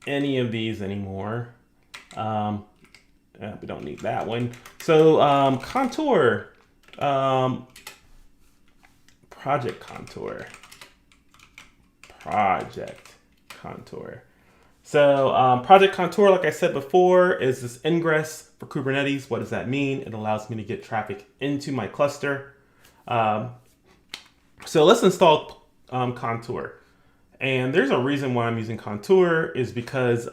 any of these anymore. We don't need that one. So Contour, project Contour. So project Contour, like I said before, is this ingress for Kubernetes. What does that mean? It allows me to get traffic into my cluster. So let's install Contour. And there's a reason why I'm using Contour is because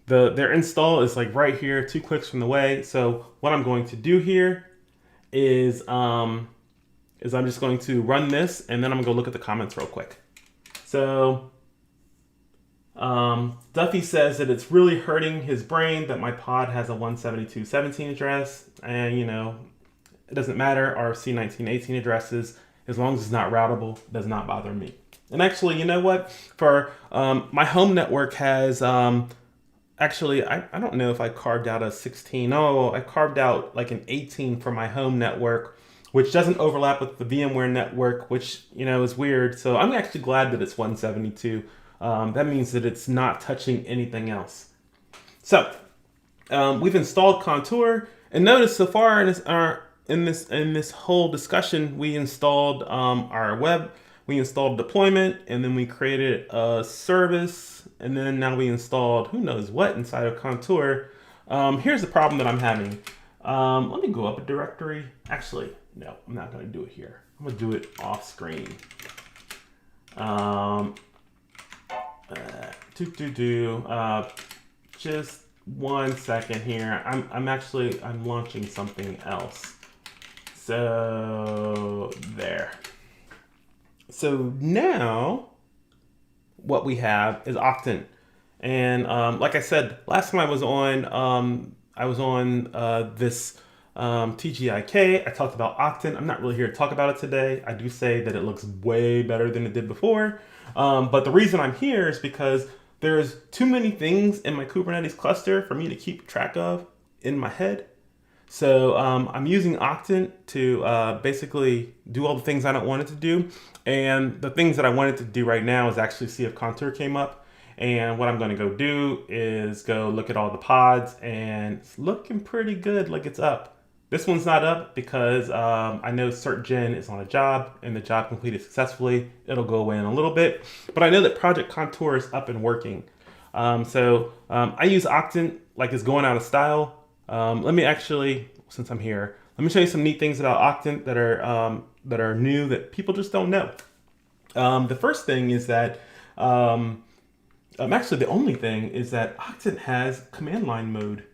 their install is like right here, 2 clicks from the way. So what I'm going to do here is I'm just going to run this, and then I'm gonna go look at the comments real quick. So Duffy says that it's really hurting his brain that my pod has a 172.17 address, and you know, it doesn't matter, our C1918 addresses, as long as it's not routable, does not bother me. And actually, you know what? For my home network has, actually, I don't know if I carved out a 16. Oh, I carved out like an 18 for my home network, which doesn't overlap with the VMware network, which, you know, is weird. So I'm actually glad that it's 172. That means that it's not touching anything else. So we've installed Contour, and notice so far in this whole discussion, we installed our web, we installed deployment, and then we created a service, and then now we installed who knows what inside of Contour. Here's the problem that I'm having. Let me go up a directory. Actually, no, I'm not going to do it here. I'm going to do it off screen. Just 1 second here. I'm launching something else. So there. So now what we have is Octant. And like I said, last time I was on this TGIK. I talked about Octant. I'm not really here to talk about it today. I do say that it looks way better than it did before. But the reason I'm here is because there's too many things in my Kubernetes cluster for me to keep track of in my head. So I'm using Octant to basically do all the things I don't want it to do. And the things that I wanted to do right now is actually see if Contour came up. And what I'm going to go do is go look at all the pods, and it's looking pretty good, like it's up. This one's not up because I know CertGen is on a job and the job completed successfully. It'll go away in a little bit, but I know that Project Contour is up and working. So I use Octant like it's going out of style. Let me actually, since I'm here, let me show you some neat things about Octant that are new that people just don't know. The first thing is that actually the only thing is that Octant has command line mode.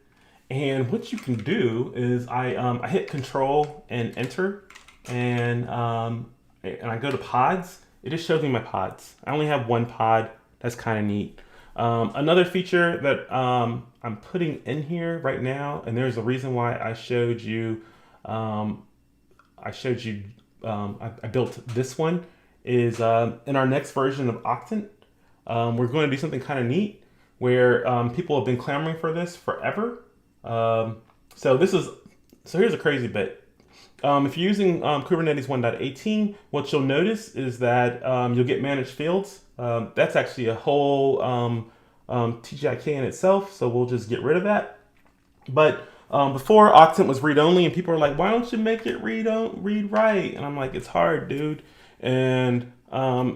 And what you can do is I hit Control and Enter, and I go to pods. It just shows me my pods. I only have one pod. That's kind of neat. Another feature that I'm putting in here right now, and there's a reason why I showed you. I showed you. I built this one. Is in our next version of Octant, we're going to do something kind of neat where people have been clamoring for this forever. So here's a crazy bit. If you're using Kubernetes 1.18, what you'll notice is that you'll get managed fields. That's actually a whole TGI in itself, so we'll just get rid of that. But before, Octant was read-only, and people are like, why don't you make it read-write? And I'm like, it's hard, dude. And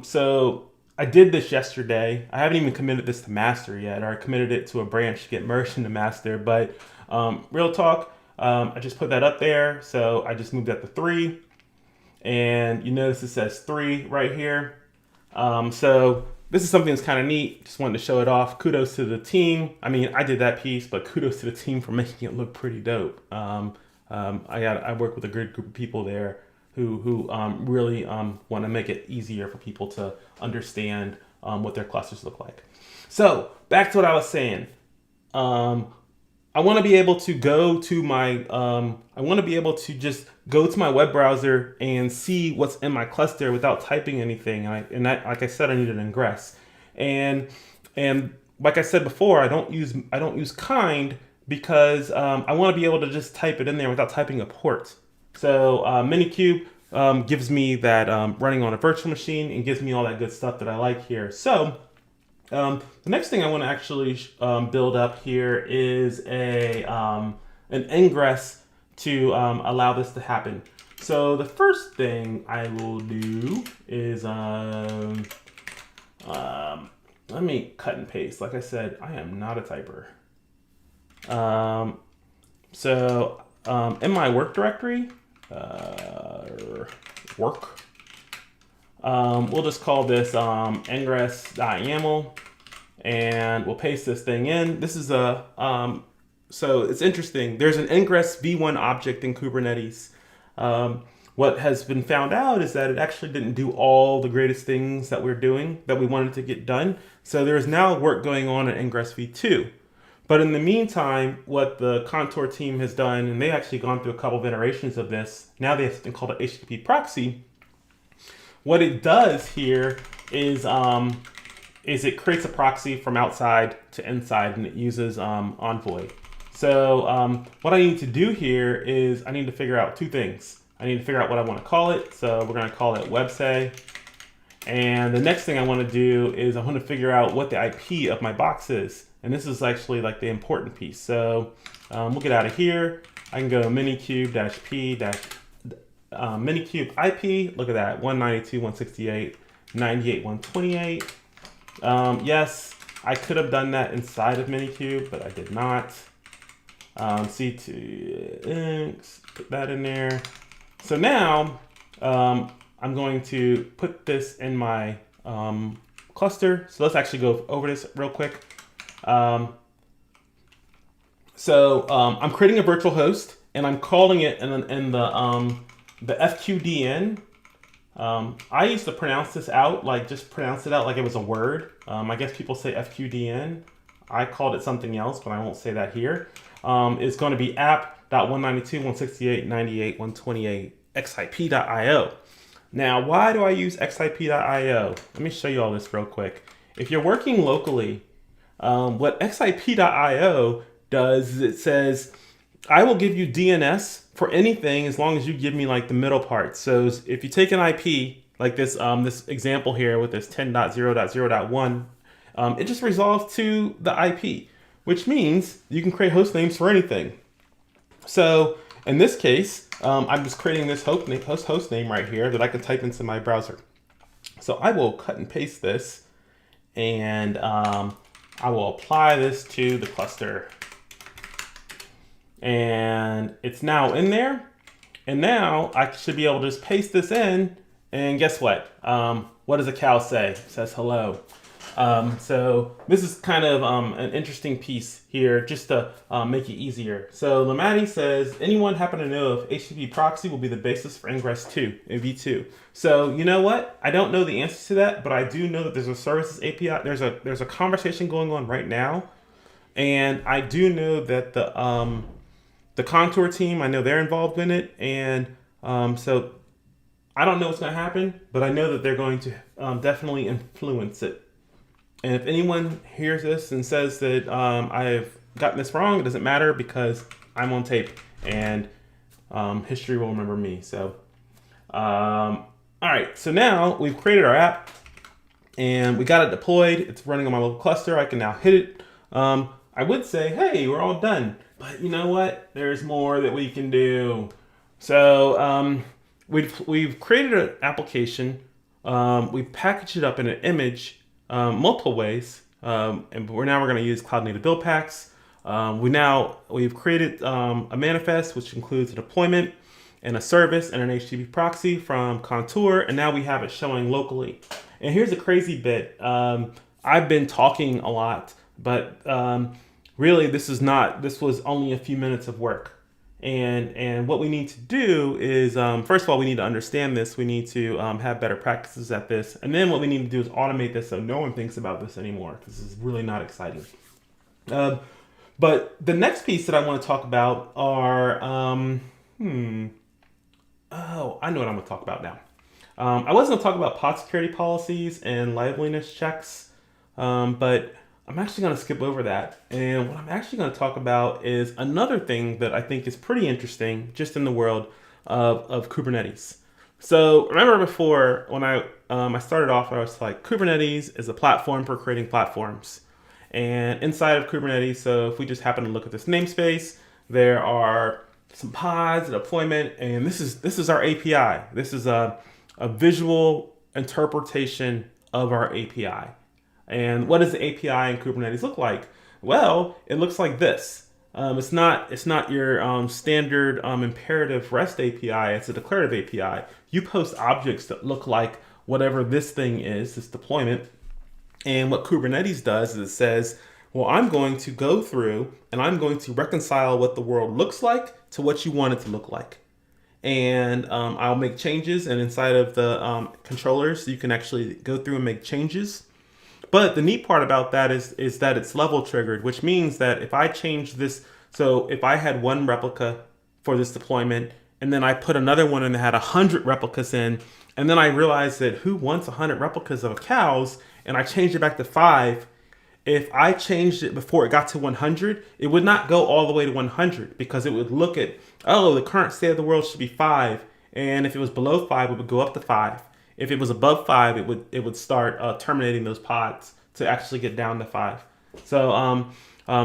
so I did this yesterday. I haven't even committed this to master yet, or I committed it to a branch to get merged into master. But real talk, I just put that up there. So I just moved that to 3. And you notice it says 3 right here. So this is something that's kind of neat. Just wanted to show it off. Kudos to the team. I mean, I did that piece, but kudos to the team for making it look pretty dope. I work with a good group of people there who really want to make it easier for people to understand what their clusters look like. So back to what I was saying. I want to be able to go to my, I want to be able to just go to my web browser and see what's in my cluster without typing anything. And like I said, I need an ingress. And like I said before, I don't use kind because I want to be able to just type it in there without typing a port. So Minikube gives me that running on a virtual machine and gives me all that good stuff that I like here. So the next thing I want to actually build up here is an ingress to allow this to happen. So the first thing I will do is let me cut and paste. Like I said, I am not a typer. So in my work directory, work. We'll just call this ingress.yaml, and we'll paste this thing in. This is so it's interesting. There's an ingress v1 object in Kubernetes. What has been found out is that it actually didn't do all the greatest things that we're doing that we wanted to get done. So there's now work going on in ingress v2. But in the meantime, what the Contour team has done, and they've actually gone through a couple of iterations of this. Now they have something called an HTTP proxy. What it does here is it creates a proxy from outside to inside, and it uses Envoy. So what I need to do here is I need to figure out 2 things. I need to figure out what I want to call it. So we're going to call it websay. And the next thing I want to do is I want to figure out what the IP of my box is. And this is actually like the important piece. So we'll get out of here. I can go minikube-p- minikube IP, look at that, 192.168.98.128. Yes, I could have done that inside of Minikube, but I did not. C2X, put that in there. So now I'm going to put this in my cluster. So let's actually go over this real quick. I'm creating a virtual host, and I'm calling it in the FQDN. I used to pronounce this out, just pronounce it out like it was a word. I guess people say FQDN. I called it something else, but I won't say that here. It's going to be app.192.168.98.128 xip.io. Now, why do I use xip.io? Let me show you all this real quick. If you're working locally, what xip.io does is it says, I will give you DNS for anything as long as you give me like the middle part. So if you take an IP like this this example here with this 10.0.0.1, it just resolves to the IP, which means you can create host names for anything. So in this case, I'm just creating this host name right here that I can type into my browser. So I will cut and paste this, and I will apply this to the cluster. And it's now in there. And now I should be able to just paste this in, And guess what? What does a cow say? It says hello. So this is kind of an interesting piece here just to make it easier. So Lamati says, anyone happen to know if HTTP proxy will be the basis for Ingress 2 in V2? So you know what? I don't know the answer to that, but I do know that there's a services API. There's a conversation going on right now, and I do know that the Contour team, I know they're involved in it, and so I don't know what's going to happen, but I know that they're going to definitely influence it. And if anyone hears this and says that I've gotten this wrong, it doesn't matter because I'm on tape and history will remember me. So, all right. So now we've created our app and we got it deployed. It's running on my local cluster. I can now hit it. I would say, hey, we're all done. But you know what? There's more that we can do. So we've created an application. We've packaged it up in an image. Multiple ways, and we're going to use cloud native build packs. We've created a manifest which includes a deployment and a service and an HTTP proxy from Contour, and now we have it showing locally. And here's a crazy bit. I've been talking a lot, but really this was only a few minutes of work. And what we need to do is, first of all, we need to understand this. We need to have better practices at this. And then what we need to do is automate this so no one thinks about this anymore. This is really not exciting. But the next piece that I want to talk about are, I know what I'm going to talk about now. I was going to talk about pod security policies and liveliness checks, but I'm actually going to skip over that. And what I'm actually going to talk about is another thing that I think is pretty interesting just in the world of Kubernetes. So remember before when I started off, I was like, Kubernetes is a platform for creating platforms. And inside of Kubernetes, so if we just happen to look at this namespace, there are some pods, a deployment, and this is our API. This is a visual interpretation of our API. And what does the API in Kubernetes look like? Well, it looks like this. It's not your standard imperative REST API. It's a declarative API. You post objects that look like whatever this thing is, this deployment. And what Kubernetes does is it says, well, I'm going to go through and I'm going to reconcile what the world looks like to what you want it to look like. And I'll make changes. And inside of the controllers, you can actually go through and make changes. But the neat part about that is that it's level triggered, which means that if I change this, so if I had one replica for this deployment, and then I put another one and had 100 replicas in, and then I realized that who wants 100 replicas of cows, and I changed it back to 5, if I changed it before it got to 100, it would not go all the way to 100 because it would look at, oh, the current state of the world should be 5, and if it was below 5, it would go up to 5. If it was above 5, it would start terminating those pods to actually get down to 5. So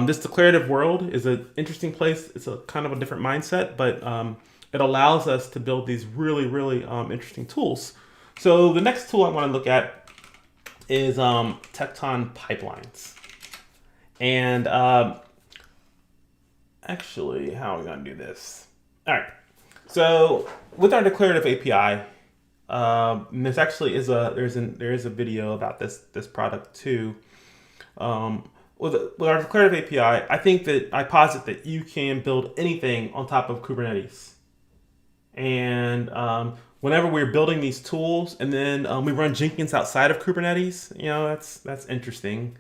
this declarative world is an interesting place. It's a kind of a different mindset, but it allows us to build these really, really interesting tools. So the next tool I want to look at is Tecton pipelines. And actually, how are we going to do this? All right. So with our declarative API, this actually is there is a video about this product too. With our declarative API, I posit that you can build anything on top of Kubernetes. And whenever we're building these tools, and then we run Jenkins outside of Kubernetes, that's interesting.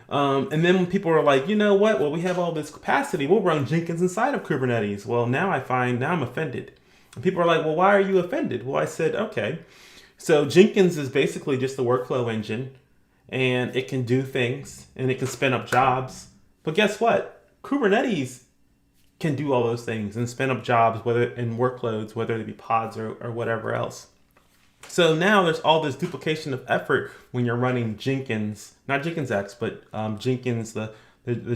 And then when people are like, you know what? Well, we have all this capacity. We'll run Jenkins inside of Kubernetes. Well, now I'm offended. And people are like, well, why are you offended? Well, I said, okay. So Jenkins is basically just a workflow engine, and it can do things, and it can spin up jobs. But guess what? Kubernetes can do all those things and spin up jobs, whether in workloads, whether they be pods or whatever else. So now there's all this duplication of effort when you're running Jenkins, not Xxxx, but Jenkins, the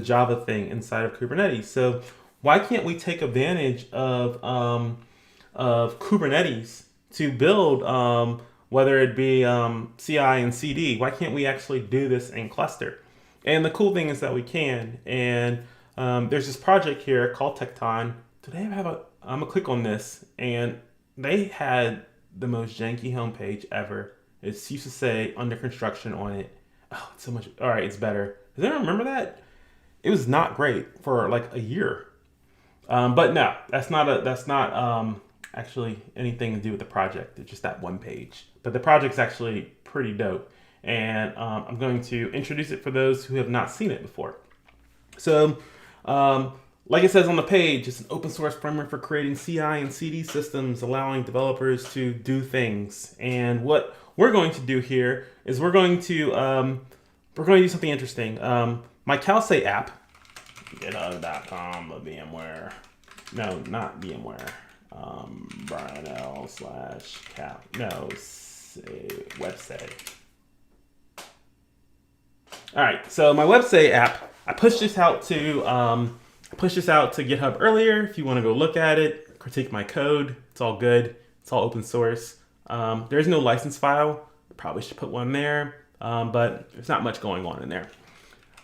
Java thing inside of Kubernetes. So why can't we take advantage of Kubernetes to build, whether it be CI and CD? Why can't we actually do this in cluster? And the cool thing is that we can. And there's this project here called Tecton. Do they have I'm gonna click on this, and they had the most janky homepage ever. It used to say under construction on it. Oh, it's so much. All right, it's better. Does anyone remember that? It was not great for like a year. But no, that's not actually anything to do with the project. It's just that one page. But the project's actually pretty dope, and I'm going to introduce it for those who have not seen it before. So, like it says on the page, it's an open source framework for creating CI and CD systems, allowing developers to do things. And what we're going to do here is we're going to do something interesting. My Calsay app, github.com, VMware. No, not VMware. Bryan Liles / cap. No, say website. All right, so my website app, I pushed this out to GitHub earlier. If you want to go look at it, critique my code, it's all good. It's all open source. There's no license file. Probably should put one there, but there's not much going on in there.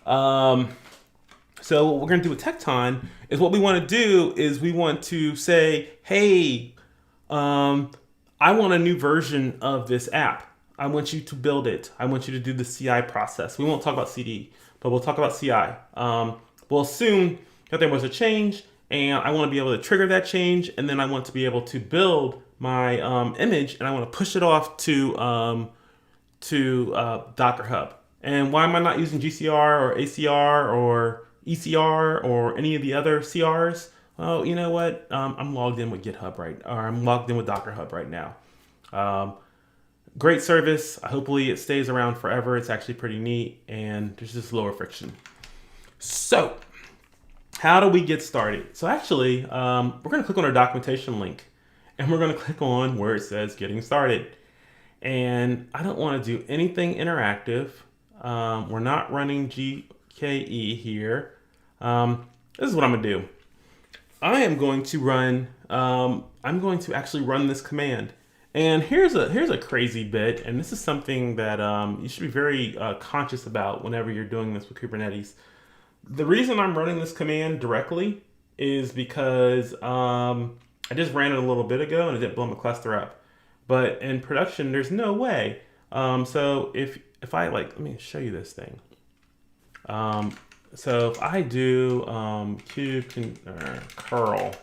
So what we're going to do with Tekton is what we want to do is we want to say, hey, I want a new version of this app. I want you to build it. I want you to do the CI process. We won't talk about CD, but we'll talk about CI. We'll assume that there was a change, and I want to be able to trigger that change, and then I want to be able to build my image, and I want to push it off to Docker Hub. And why am I not using GCR or ACR or ECR or any of the other CRs? Oh, you know what? I'm logged in with GitHub I'm logged in with Docker Hub right now. Great service. Hopefully it stays around forever. It's actually pretty neat, and there's just lower friction. So, how do we get started? So actually, we're going to click on our documentation link, and we're going to click on where it says getting started. And I don't want to do anything interactive. We're not running GKE here. This is what I'm going to do. I am going to run, I'm going to actually run this command. And here's a crazy bit, and this is something that you should be very conscious about whenever you're doing this with Kubernetes. The reason I'm running this command directly is because I just ran it a little bit ago and it didn't blow my cluster up. But in production, there's no way. So if I let me show you this thing. So if I do curl-l,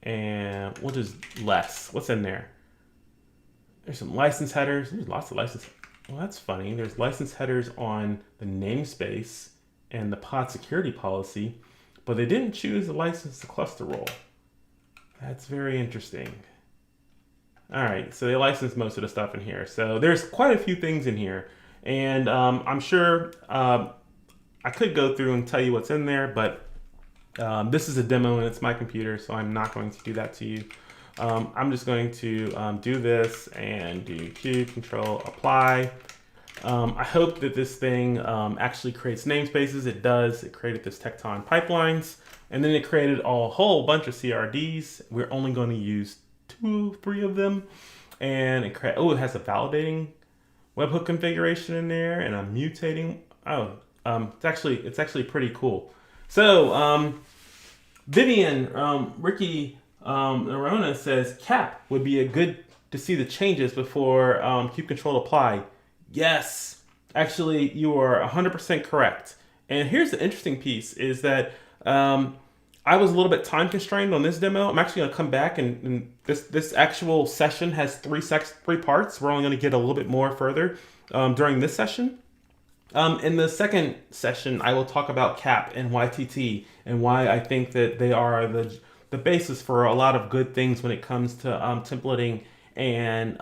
and we'll just less. What's in there? There's some license headers. There's lots of license. Well, that's funny. There's license headers on the namespace and the pod security policy, but they didn't choose the license to cluster role. That's very interesting. All right, so they licensed most of the stuff in here. So there's quite a few things in here, and I'm sure I could go through and tell you what's in there, but this is a demo and it's my computer, so I'm not going to do that to you. I'm just going to do this and do kube control apply. I hope that this thing actually creates namespaces. It does. It created this Tekton pipelines, and then it created a whole bunch of CRDs. We're only going to use 2-3 of them, and it has a validating webhook configuration in there, and a mutating. It's actually pretty cool. So Vivian Ricky Narona says cap would be a good to see the changes before kube control apply. Yes, actually you are 100% correct. And here's the interesting piece is that I was a little bit time constrained on this demo. I'm actually going to come back and this actual session has three parts. We're only going to get a little bit more further during this session. In the second session, I will talk about CAP and YTT and why I think that they are the basis for a lot of good things when it comes to templating and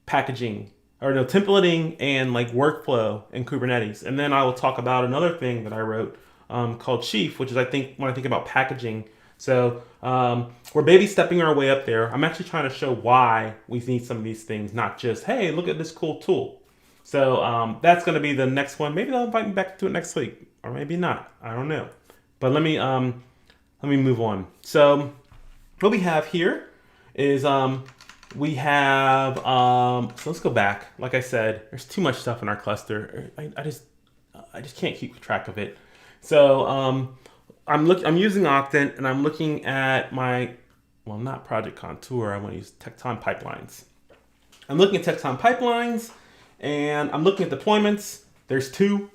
packaging, or no, templating and like workflow in Kubernetes. And then I will talk about another thing that I wrote called Chief, which is when I think about packaging. So we're baby stepping our way up there. I'm actually trying to show why we need some of these things, not just, hey, look at this cool tool. So that's going to be the next one. Maybe they'll invite me back to it next week, or maybe not. I don't know. But let me move on. So what we have here is we have so let's go back. Like I said, there's too much stuff in our cluster. I just can't keep track of it. So I'm using Octant, and I'm looking at my well, not Project Contour. I want to use Tecton pipelines. I'm looking at Tecton pipelines, and I'm looking at deployments. There's two.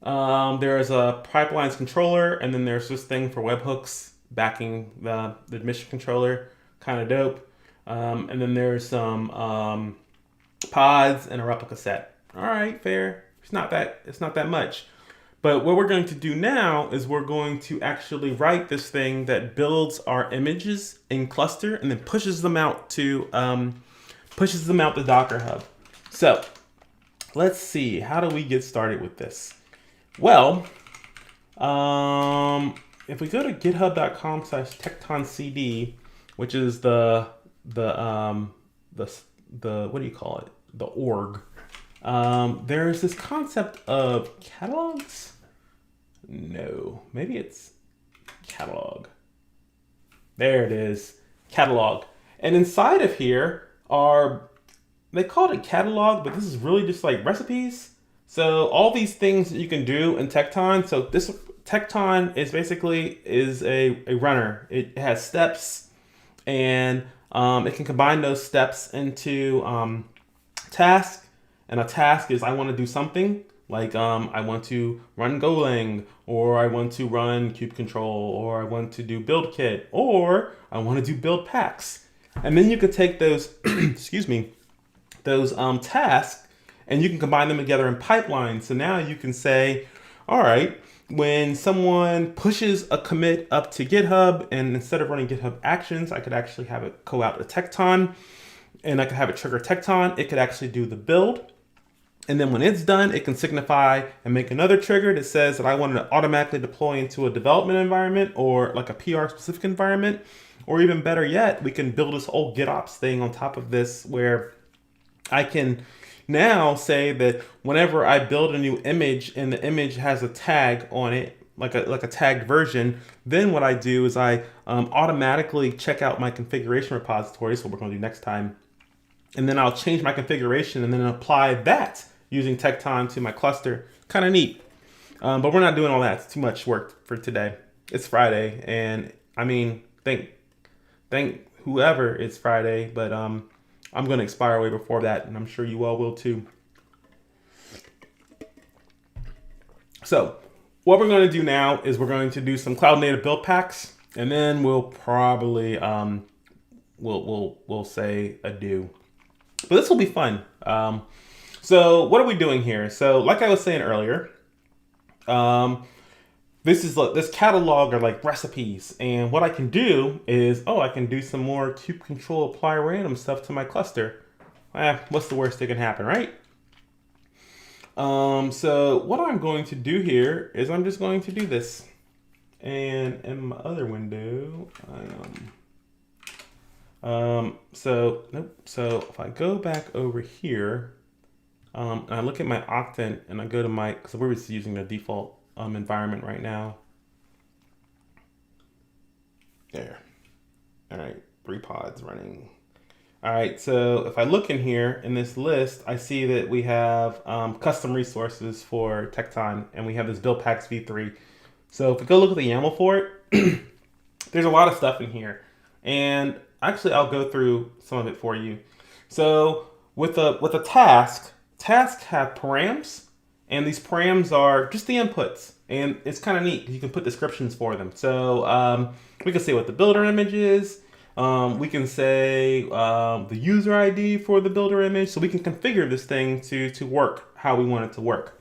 There's a pipelines controller, and then there's this thing for webhooks backing the admission controller. Kind of dope. And then there's some pods and a replica set. All right, fair. It's not that much. But what we're going to do now is we're going to actually write this thing that builds our images in cluster and then pushes them out to the Docker Hub. So let's see, how do we get started with this? Well, if we go to github.com/tectoncd, which is the what do you call it? The org. There's this concept of catalogs. No, maybe it's catalog. There it is, catalog. And inside of here they call it a catalog, but this is really just like recipes. So all these things that you can do in Tecton. So this Tecton is basically a runner. It has steps, and it can combine those steps into tasks. And a task is I want to do something like I want to run Golang, or I want to run kube control, or I want to do build kit, or I want to do build packs. And then you could take those, those tasks, and you can combine them together in pipelines. So now you can say, all right, when someone pushes a commit up to GitHub, and instead of running GitHub Actions, I could actually have it go out to Tecton, and I could have it trigger Tecton. It could actually do the build. And then when it's done, it can signify and make another trigger that says that I want to automatically deploy into a development environment or like a PR specific environment. Or even better yet, we can build this whole GitOps thing on top of this where I can now say that whenever I build a new image and the image has a tag on it, like a tagged version, then what I do is I automatically check out my configuration repository. So we're going to do next time. And then I'll change my configuration and then apply that using Tecton to my cluster. Kind of neat. But we're not doing all that. It's too much work for today. It's Friday. And I mean, thank whoever it's Friday. But I'm going to expire way before that. And I'm sure you all will too. So what we're going to do now is we're going to do some cloud native build packs. And then we'll probably, we'll say adieu. But this will be fun. So what are we doing here? So like I was saying earlier, this catalog are like recipes. And what I can do is, I can do some more kube control apply random stuff to my cluster. What's the worst that can happen, right? So what I'm going to do here is I'm just going to do this. And in my other window, so if I go back over here, and I look at my Octant and I go to my, so we're just using the default environment right now. There. All right, 3 pods running. All right, so if I look in here in this list, I see that we have custom resources for Tecton, and we have this build packs v3. So if we go look at the YAML for it, there's a lot of stuff in here. And actually, I'll go through some of it for you. So with a tasks have params, and these params are just the inputs. And it's kind of neat. You can put descriptions for them. So we can say what the builder image is. We can say the user ID for the builder image. So we can configure this thing to work how we want it to work.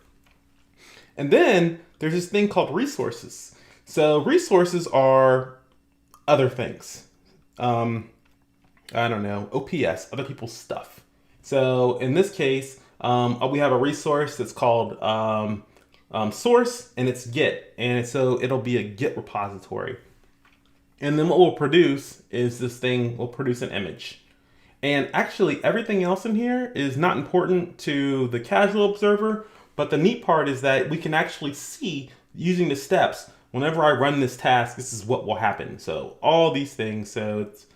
And then there's this thing called resources. So resources are other things. I don't know, OPS, other people's stuff. So in this case, we have a resource that's called source, and it's Git. And so it'll be a Git repository. And then what we'll produce is this thing, we'll produce an image. And actually everything else in here is not important to the casual observer, but the neat part is that we can actually see using the steps, whenever I run this task, this is what will happen. So all these things, so it's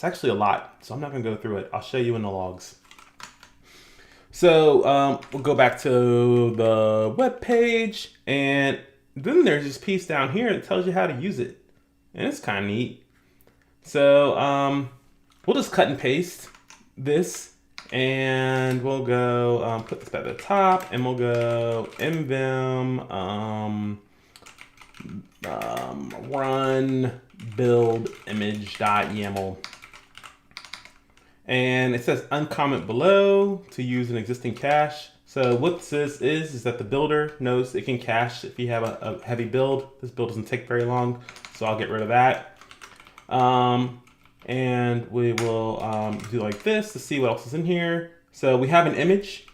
actually a lot. So I'm not gonna go through it. I'll show you in the logs. So we'll go back to the web page, and then there's this piece down here that tells you how to use it. And it's kind of neat. So we'll just cut and paste this, and we'll go put this at the top, and we'll go mvim run build image.yaml. And it says uncomment below to use an existing cache. So what this is that the builder knows it can cache if you have a heavy build. This build doesn't take very long, so I'll get rid of that. And we will do like this to see what else is in here. So we have an image,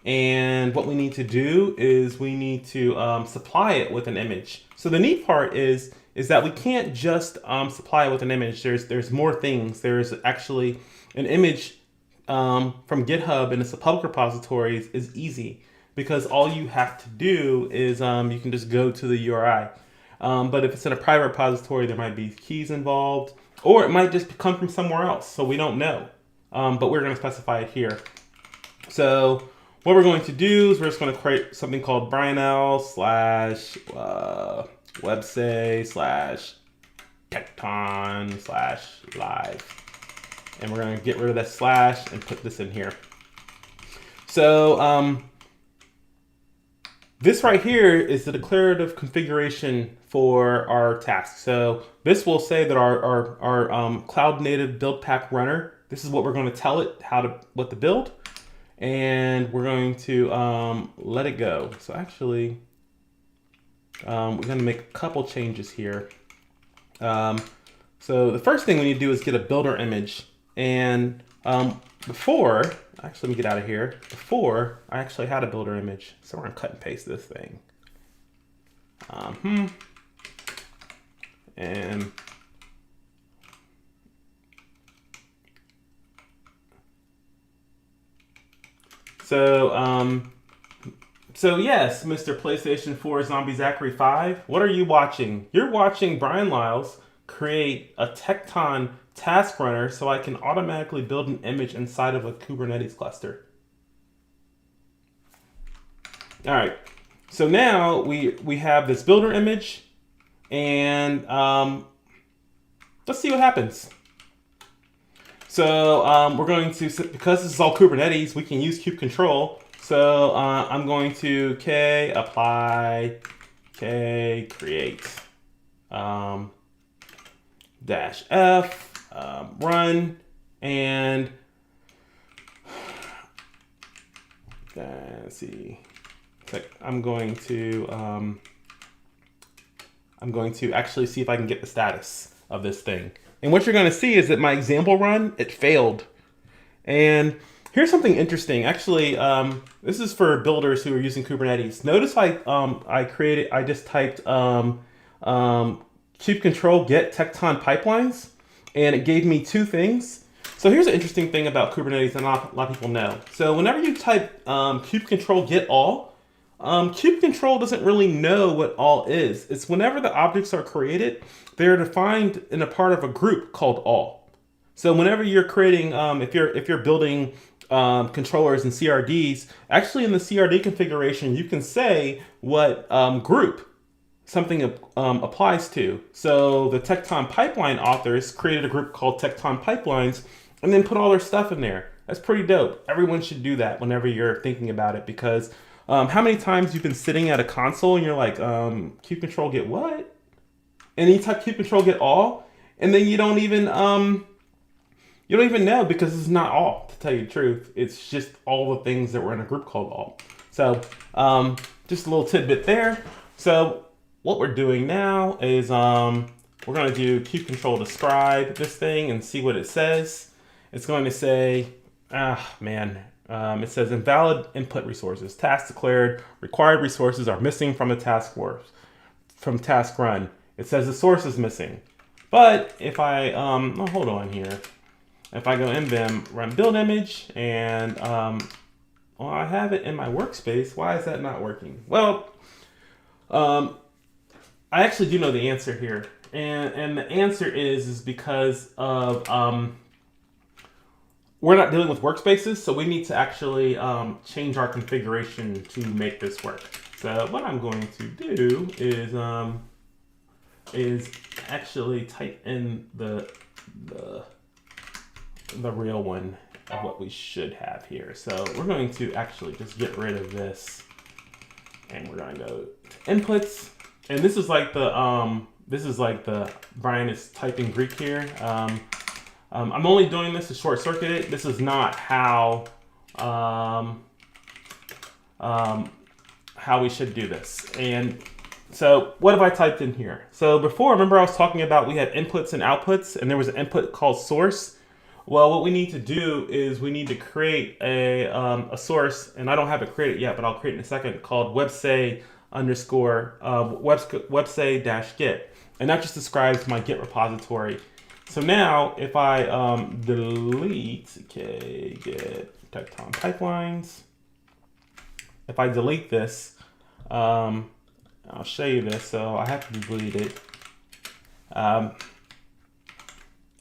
and what we need to do is we need to supply it with an image. So the neat part is that we can't just supply it with an image. There's more things. There's actually an image from GitHub, and it's a public repository is easy because all you have to do is you can just go to the URI. But if it's in a private repository, there might be keys involved, or it might just come from somewhere else. So we don't know, but we're going to specify it here. So what we're going to do is we're just going to create something called Bryan Liles / websay / tecton / live. And we're going to get rid of that slash and put this in here. So this right here is the declarative configuration for our task. So this will say that our cloud native build pack runner, this is what we're going to tell it what to build. And we're going to let it go. So actually, we're going to make a couple changes here. So the first thing we need to do is get a builder image. And before, actually, let me get out of here. Before, I actually had a builder image. So we're going to cut and paste this thing. And so yes, Mr. PlayStation 4 Zombie Zachary 5, what are you watching? You're watching Bryan Liles create a Tecton task runner so I can automatically build an image inside of a Kubernetes cluster. All right, so now we have this builder image, and let's see what happens. So we're going to, because this is all Kubernetes, we can use kubectl. So I'm going to k apply k create dash f run, and let's see. I'm going to actually see if I can get the status of this thing. And what you're going to see is that my example run, it failed. And here's something interesting. Actually, this is for builders who are using Kubernetes. Notice I just typed kubectl get Tecton pipelines, and it gave me two things. So here's an interesting thing about Kubernetes that not a lot of people know. So whenever you type kubectl get all, kubectl doesn't really know what all is. It's whenever the objects are created, they're defined in a part of a group called all. So whenever you're creating, if you're building controllers and CRDs, actually in the CRD configuration, you can say what group something applies to. So the Tecton pipeline authors created a group called Tecton pipelines and then put all their stuff in there. That's pretty dope. Everyone should do that whenever you're thinking about it, because how many times you've been sitting at a console and you're like, kubectl get what? And you type kubectl get all, and then you don't even know, because it's not all, to tell you the truth. It's just all the things that were in a group called all. So just a little tidbit there. So what we're doing now is we're going to do kubectl describe this thing and see what it says. It's going to say, it says invalid input resources. Task declared. Required resources are missing from the task run. It says the source is missing. But if I, hold on here. If I go mvim run build image, and I have it in my workspace. Why is that not working? Well, I actually do know the answer here. And the answer is because of we're not dealing with workspaces, so we need to actually change our configuration to make this work. So what I'm going to do is actually type in the the real one of what we should have here. So we're going to actually just get rid of this, and we're going to go to inputs. And this is like the Bryan is typing Greek here. I'm only doing this to short circuit it. This is not how we should do this. And so what have I typed in here? So before, remember I was talking about we had inputs and outputs, and there was an input called source. Well, what we need to do is we need to create a source, and I don't have it created yet, but I'll create in a second, called websay websay-git, and that just describes my Git repository. So now if I delete git Tecton pipelines, if I delete this, I'll show you this. So I have to delete it.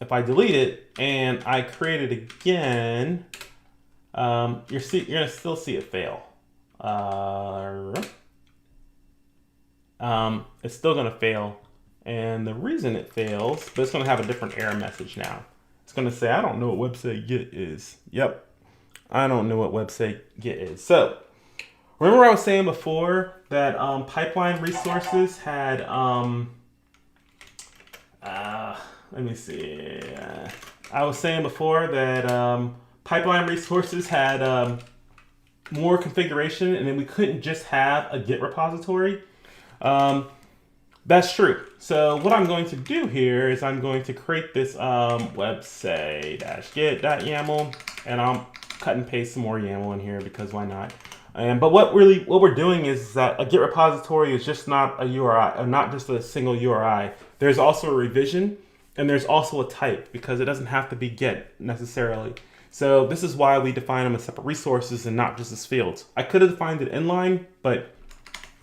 If I delete it and I create it again, you're gonna still see it fail. It's still gonna fail, and the reason it fails, but it's gonna have a different error message now. It's gonna say, I don't know what website Git is. Yep, I don't know what website Git is. So remember I was saying before that pipeline resources had let me see. I was saying before that pipeline resources had more configuration, and then we couldn't just have a Git repository. That's true. So what I'm going to do here is I'm going to create this websay-git.yaml, and I'll cut and paste some more YAML in here because why not? But what we're doing is that a Git repository is just not a URI, not just a single URI. There's also a revision, and there's also a type, because it doesn't have to be Git necessarily. So this is why we define them as separate resources and not just as fields. I could have defined it inline, but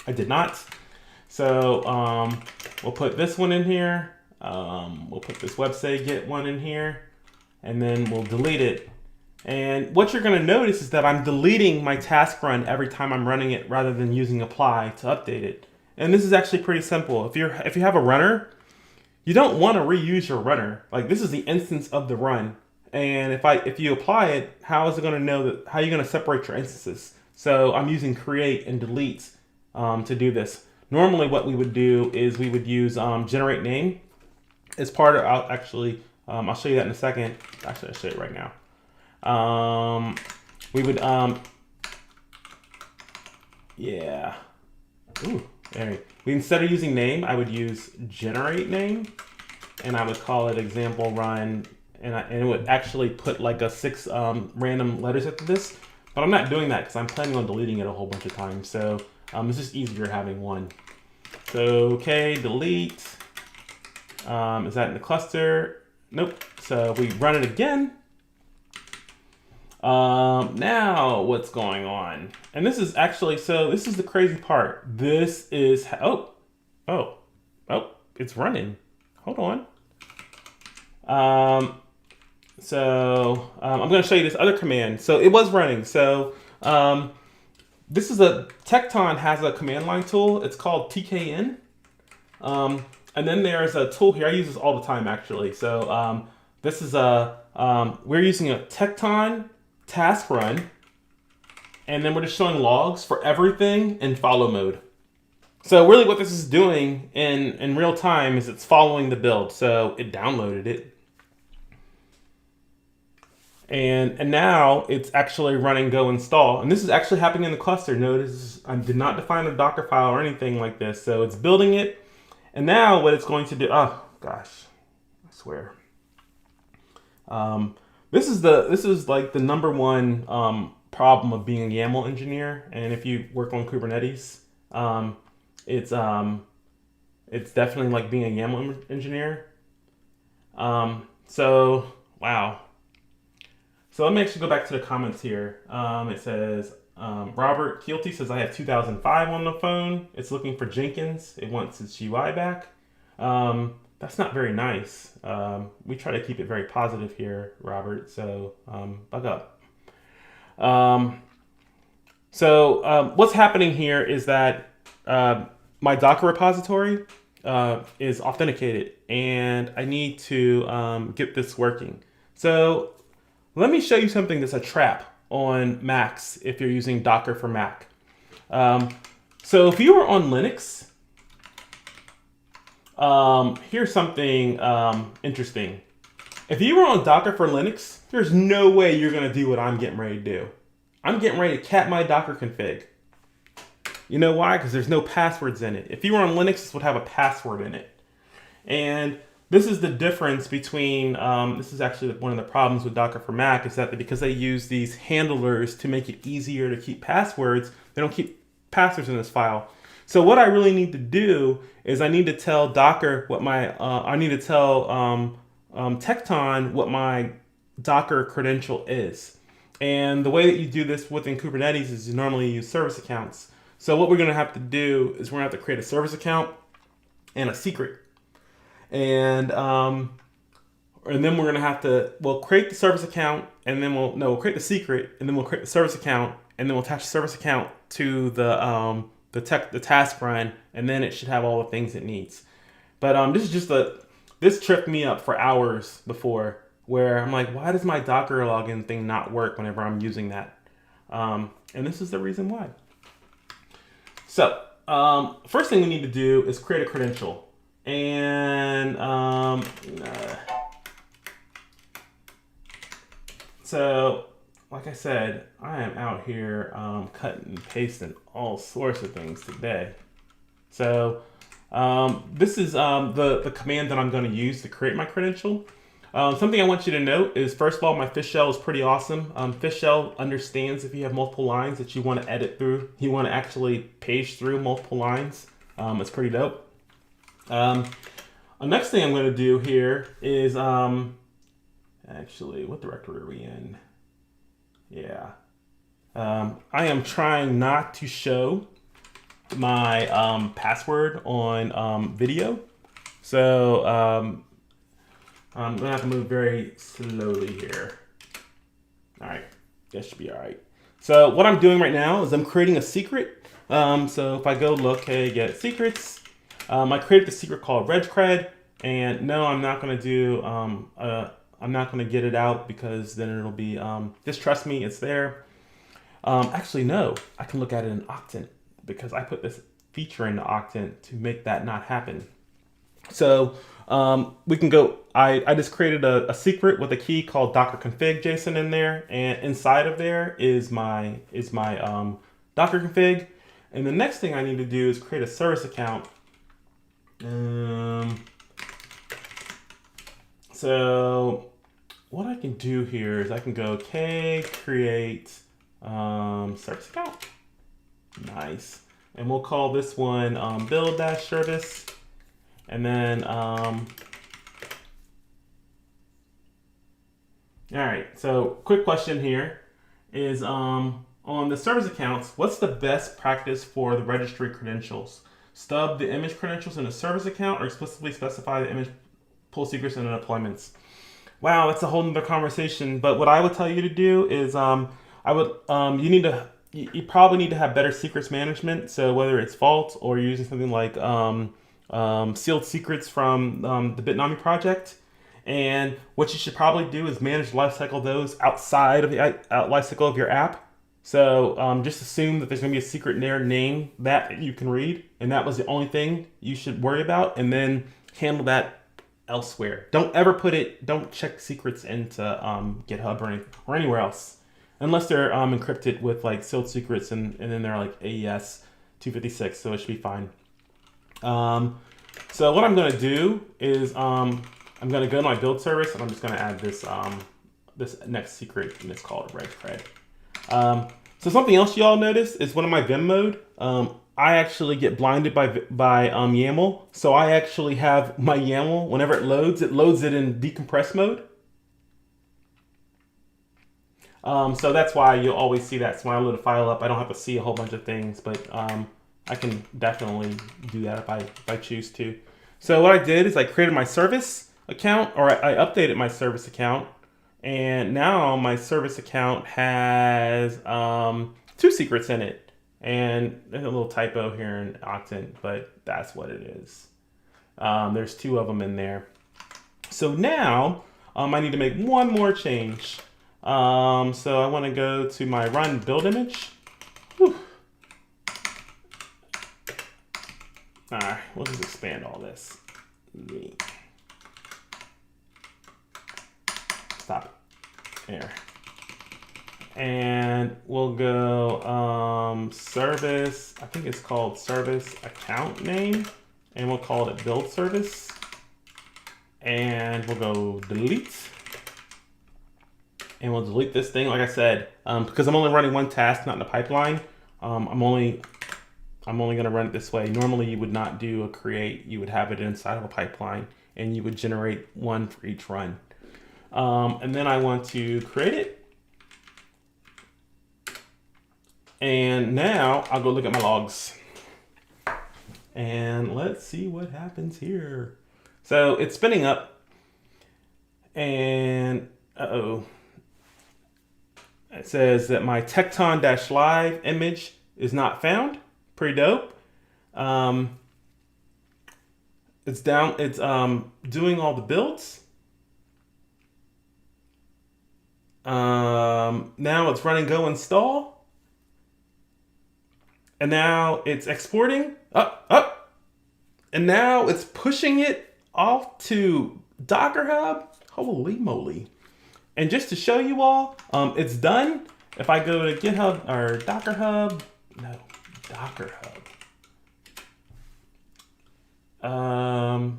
I did not. So we'll put this one in here. We'll put this website Git one in here, and then we'll delete it. And what you're going to notice is that I'm deleting my task run every time I'm running it rather than using apply to update it. And this is actually pretty simple. If you have a runner, you don't want to reuse your runner. Like, this is the instance of the run. And if you apply it, how is it going to know that? How are you going to separate your instances? So I'm using create and delete to do this. Normally what we would do is we would use generate name as part of, I'll show you that in a second. Actually, I'll show you right now. We would, yeah. Ooh, there. Instead of using name, I would use generate name, and I would call it example run, and it would actually put like a 6 random letters after this. But I'm not doing that because I'm planning on deleting it a whole bunch of times. So it's just easier having one. So okay, delete. Is that in the cluster? Nope. So if we run it again. Now what's going on? And this is actually, so this is the crazy part. This is, it's running. Hold on. I'm going to show you this other command. So it was running. So this is Tecton has a command line tool. It's called TKN. And then there's a tool here. I use this all the time actually. So this is we're using a Tecton task run, and then we're just showing logs for everything in follow mode. So really what this is doing in real time is it's following the build. So it downloaded it. And now it's actually running go install. And this is actually happening in the cluster. Notice I did not define a Docker file or anything like this. So it's building it. And now what it's going to do, oh gosh, I swear. This is like the number one problem of being a YAML engineer. And if you work on Kubernetes, it's definitely like being a YAML engineer. So wow. So let me actually go back to the comments here. It says Robert Keelty says I have 2005 on the phone. It's looking for Jenkins. It wants its UI back. That's not very nice. We try to keep it very positive here, Robert, so bug up. So what's happening here is that my Docker repository is authenticated, and I need to get this working. So let me show you something that's a trap on Macs if you're using Docker for Mac. So if you were on Linux, here's something interesting. If you were on Docker for Linux, there's no way you're going to do what I'm getting ready to do. I'm getting ready to cat my Docker config. You know why? Because there's no passwords in it. If you were on Linux, this would have a password in it. And this is the difference between, this is actually one of the problems with Docker for Mac, is that because they use these handlers to make it easier to keep passwords, they don't keep passwords in this file. So what I really need to do is I need to tell Docker what my, I need to tell Tecton what my Docker credential is. And the way that you do this within Kubernetes is you normally use service accounts. So what we're going to have to do is we're going to have to create a service account and a secret. And then we're going to have to, we'll create the service account, and then we'll create the secret, and then we'll create the service account, and then we'll attach the service account to the task run, and then it should have all the things it needs. But this tripped me up for hours before, where I'm like, why does my Docker login thing not work whenever I'm using that? And this is the reason why. So first thing we need to do is create a credential. And so, like I said, I am out here cutting and pasting all sorts of things today. So this is the command that I'm going to use to create my credential. Something I want you to note is, first of all, my fish shell is pretty awesome. Fish shell understands if you have multiple lines that you want to edit through. You want to actually page through multiple lines. It's pretty dope. The next thing I'm going to do here is, actually, what directory are we in? Yeah. I am trying not to show my password on video. So I'm going to have to move very slowly here. All right. That should be all right. So what I'm doing right now is I'm creating a secret. So if I go look, hey, get secrets. I created the secret called regcred, and no, I'm not going to do, I'm not going to get it out because then it'll be, just trust me, it's there. Actually, no, I can look at it in Octant because I put this feature into Octant to make that not happen. So we can go, I just created a secret with a key called docker config JSON in there, and inside of there is my docker config. And the next thing I need to do is create a service account. So what I can do here is I can go create service account. Nice. And we'll call this one build-service. And then, all right, so quick question here is on the service accounts, what's the best practice for the registry credentials? Stub the image credentials in a service account or explicitly specify the image pull secrets in the deployments? Wow, that's a whole nother conversation. But what I would tell you to do is you probably need to have better secrets management. So whether it's Vault or you're using something like sealed secrets from the Bitnami project. And what you should probably do is manage the lifecycle of those outside of the lifecycle of your app. So just assume that there's going to be a secret there name that you can read, and that was the only thing you should worry about, and then handle that elsewhere. Don't check secrets into GitHub or anywhere else, unless they're encrypted with like sealed secrets, and then they're like AES 256, so it should be fine. So what I'm going to do is I'm going to go to my build service, and I'm just going to add this this next secret, and it's called regcred. So something else y'all notice is one of my Vim mode. I actually get blinded by YAML. So I actually have my YAML, whenever it loads it in decompress mode. So that's why you'll always see that. So when I load a file up, I don't have to see a whole bunch of things, but I can definitely do that if I choose to. So what I did is I created my service account, or I updated my service account. And now my service account has 2 secrets in it. And there's a little typo here in Octant, but that's what it is. There's 2 of them in there. So now I need to make one more change. So I want to go to my run build image. Whew. All right, we'll just expand all this. Stop it. There. And we'll go service. I think it's called service account name. And we'll call it build service. And we'll go delete. And we'll delete this thing, like I said, because I'm only running one task, not in the pipeline. I'm only going to run it this way. Normally, you would not do a create. You would have it inside of a pipeline, and you would generate one for each run. And then I want to create it. And now I'll go look at my logs. And let's see what happens here. So it's spinning up. And uh-oh. It says that my Tecton-live image is not found. Pretty dope. It's down. It's doing all the builds. Now it's running go install. And now it's exporting up. And now it's pushing it off to Docker Hub. Holy moly. And just to show you all, it's done. If I go to GitHub or Docker Hub, no, Docker Hub.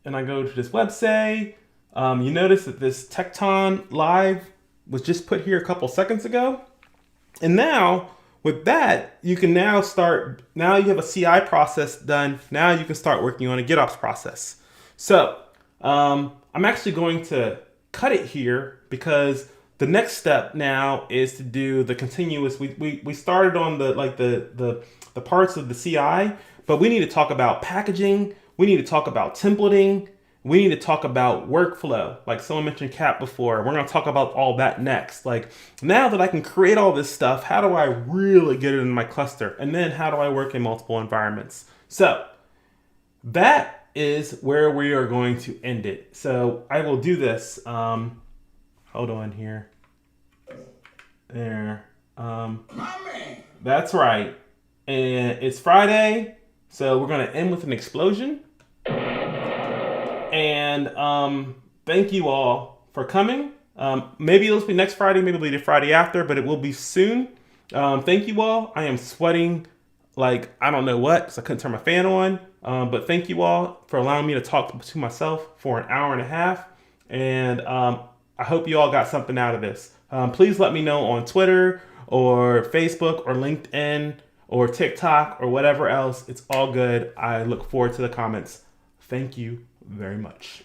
And I go to this website, you notice that this Tecton Live was just put here a couple seconds ago. And now with that, you can now start, now you have a CI process done. Now you can start working on a GitOps process. So I'm actually going to cut it here because the next step now is to do the continuous. We started on the parts of the CI, but we need to talk about packaging. We need to talk about templating. We need to talk about workflow. Like someone mentioned CAP before. We're going to talk about all that next. Like now that I can create all this stuff, how do I really get it in my cluster? And then how do I work in multiple environments? So that is where we are going to end it. So I will do this. Hold on here. There. That's right. And it's Friday. So we're going to end with an explosion. And thank you all for coming. Maybe it'll be next Friday, maybe it'll be the Friday after, but it will be soon. Thank you all. I am sweating like I don't know what because I couldn't turn my fan on. But thank you all for allowing me to talk to myself for an hour and a half. And I hope you all got something out of this. Please let me know on Twitter or Facebook or LinkedIn or TikTok or whatever else. It's all good. I look forward to the comments. Thank you very much.